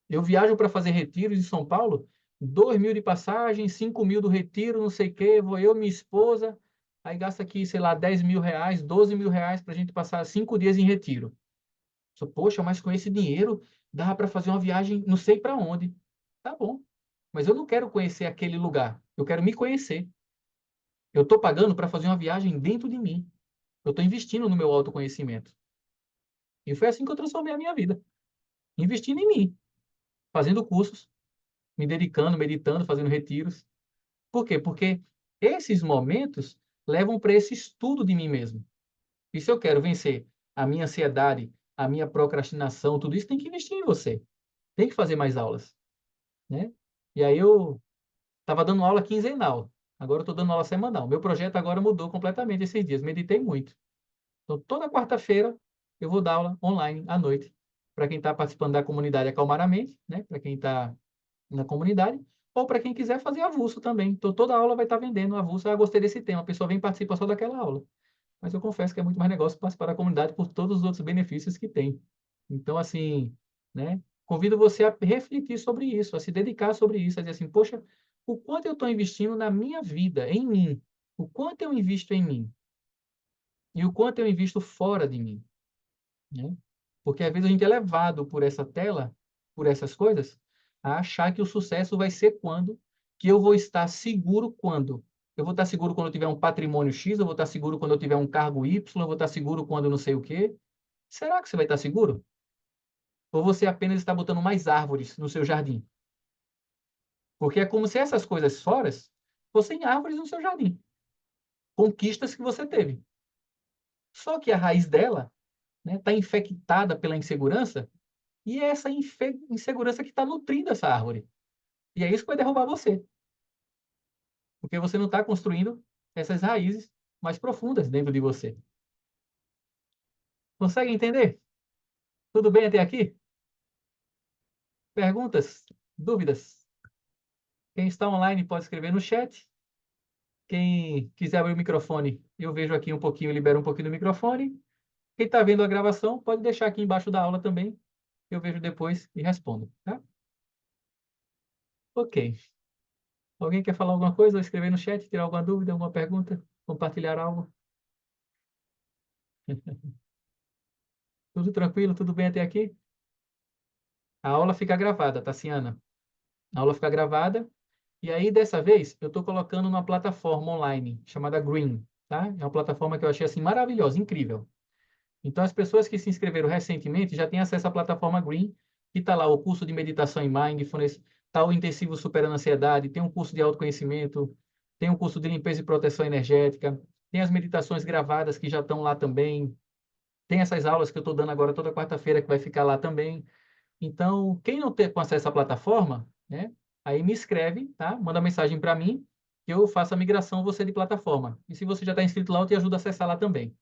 Eu viajo para fazer retiros em São Paulo, 2.000 de passagem, 5.000 do retiro, não sei o quê, vou eu, minha esposa, aí gasta aqui, sei lá, 10.000 reais, 12.000 reais para a gente passar 5 dias em retiro. Poxa, mas com esse dinheiro dá para fazer uma viagem não sei para onde. Tá bom, mas eu não quero conhecer aquele lugar, eu quero me conhecer. Eu estou pagando para fazer uma viagem dentro de mim. Eu estou investindo no meu autoconhecimento. E foi assim que eu transformei a minha vida, investindo em mim, fazendo cursos, me dedicando, meditando, fazendo retiros. Por quê? Porque esses momentos levam para esse estudo de mim mesmo. E se eu quero vencer a minha ansiedade, a minha procrastinação, tudo isso tem que investir em você. Tem que fazer mais aulas, né? E aí eu estava dando aula quinzenal, agora eu estou dando aula semanal. Meu projeto agora mudou completamente esses dias, meditei muito. Então, toda quarta-feira eu vou dar aula online à noite, para quem está participando da comunidade Acalmar a Mente, né? Para quem está na comunidade, ou para quem quiser fazer avulso também. Então, toda aula vai estar vendendo avulso. Ah, gostei desse tema, a pessoa vem e participa só daquela aula. Mas eu confesso que é muito mais negócio participar da comunidade por todos os outros benefícios que tem. Então, assim, né? Convido você a refletir sobre isso, a se dedicar sobre isso, a dizer assim, poxa, o quanto eu estou investindo na minha vida, em mim? O quanto eu invisto em mim? E o quanto eu invisto fora de mim, né? Porque às vezes a gente é levado por essa tela, por essas coisas, a achar que o sucesso vai ser quando, que eu vou estar seguro quando. Eu vou estar seguro quando eu tiver um patrimônio X, eu vou estar seguro quando eu tiver um cargo Y, eu vou estar seguro quando não sei o quê. Será que você vai estar seguro? Ou você apenas está botando mais árvores no seu jardim? Porque é como se essas coisas fora fossem árvores no seu jardim, conquistas que você teve. Só que a raiz dela, né, está infectada pela insegurança, e é essa insegurança que está nutrindo essa árvore. E é isso que vai derrubar você, porque você não está construindo essas raízes mais profundas dentro de você. Consegue entender? Tudo bem até aqui? Perguntas? Dúvidas? Quem está online pode escrever no chat. Quem quiser abrir o microfone, eu vejo aqui um pouquinho, libero um pouquinho do microfone. Quem está vendo a gravação, pode deixar aqui embaixo da aula também. Eu vejo depois e respondo, tá? Ok. Alguém quer falar alguma coisa ou escrever no chat, tirar alguma dúvida, alguma pergunta, compartilhar algo? Tudo tranquilo? Tudo bem até aqui? A aula fica gravada, Tassiana. A aula fica gravada. E aí, dessa vez, eu estou colocando numa plataforma online chamada Green, tá? É uma plataforma que eu achei assim maravilhosa, incrível. Então, as pessoas que se inscreveram recentemente já têm acesso à plataforma Green, que está lá o curso de meditação em Mindfulness, está o intensivo Superando a Ansiedade, tem um curso de autoconhecimento, tem um curso de limpeza e proteção energética, tem as meditações gravadas que já estão lá também, tem essas aulas que eu estou dando agora toda quarta-feira que vai ficar lá também. Então, quem não tem acesso à plataforma, né, aí me escreve, tá? Manda mensagem para mim, que eu faço a migração você de plataforma. E se você já está inscrito lá, eu te ajudo a acessar lá também.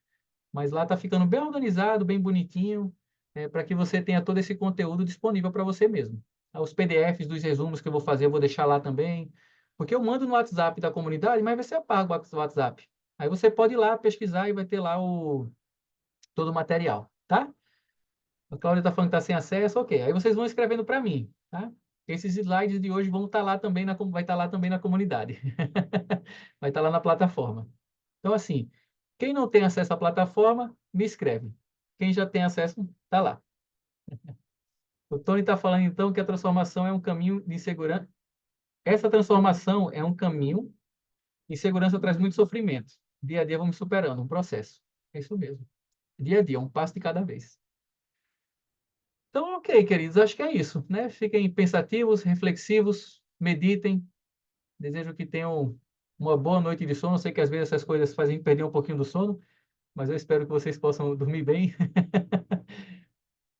Mas lá está ficando bem organizado, bem bonitinho, para que você tenha todo esse conteúdo disponível para você mesmo. Os PDFs dos resumos que eu vou fazer, eu vou deixar lá também. Porque eu mando no WhatsApp da comunidade, mas você apaga o WhatsApp. Aí você pode ir lá pesquisar e vai ter lá todo o material, tá? A Cláudia está falando que está sem acesso, ok. Aí vocês vão escrevendo para mim, tá? Esses slides de hoje vão estar lá também vai estar lá também na comunidade. Vai estar lá na plataforma. Então, assim, quem não tem acesso à plataforma, me escreve. Quem já tem acesso, está lá. O Tony está falando, então, que a transformação é um caminho de segurança. Essa transformação é um caminho e segurança traz muito sofrimento. Dia a dia vamos superando, um processo. É isso mesmo. Dia a dia, um passo de cada vez. Então, ok, queridos, acho que é isso, né? Fiquem pensativos, reflexivos, meditem. Desejo que tenham uma boa noite de sono. Eu sei que às vezes essas coisas fazem perder um pouquinho do sono, mas eu espero que vocês possam dormir bem.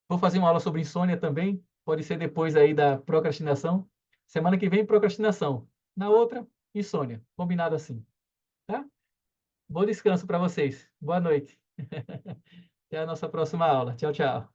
Vou fazer uma aula sobre insônia também. Pode ser depois aí da procrastinação. Semana que vem, procrastinação. Na outra, insônia. Combinado assim, tá? Bom descanso para vocês. Boa noite. Até a nossa próxima aula. Tchau, tchau.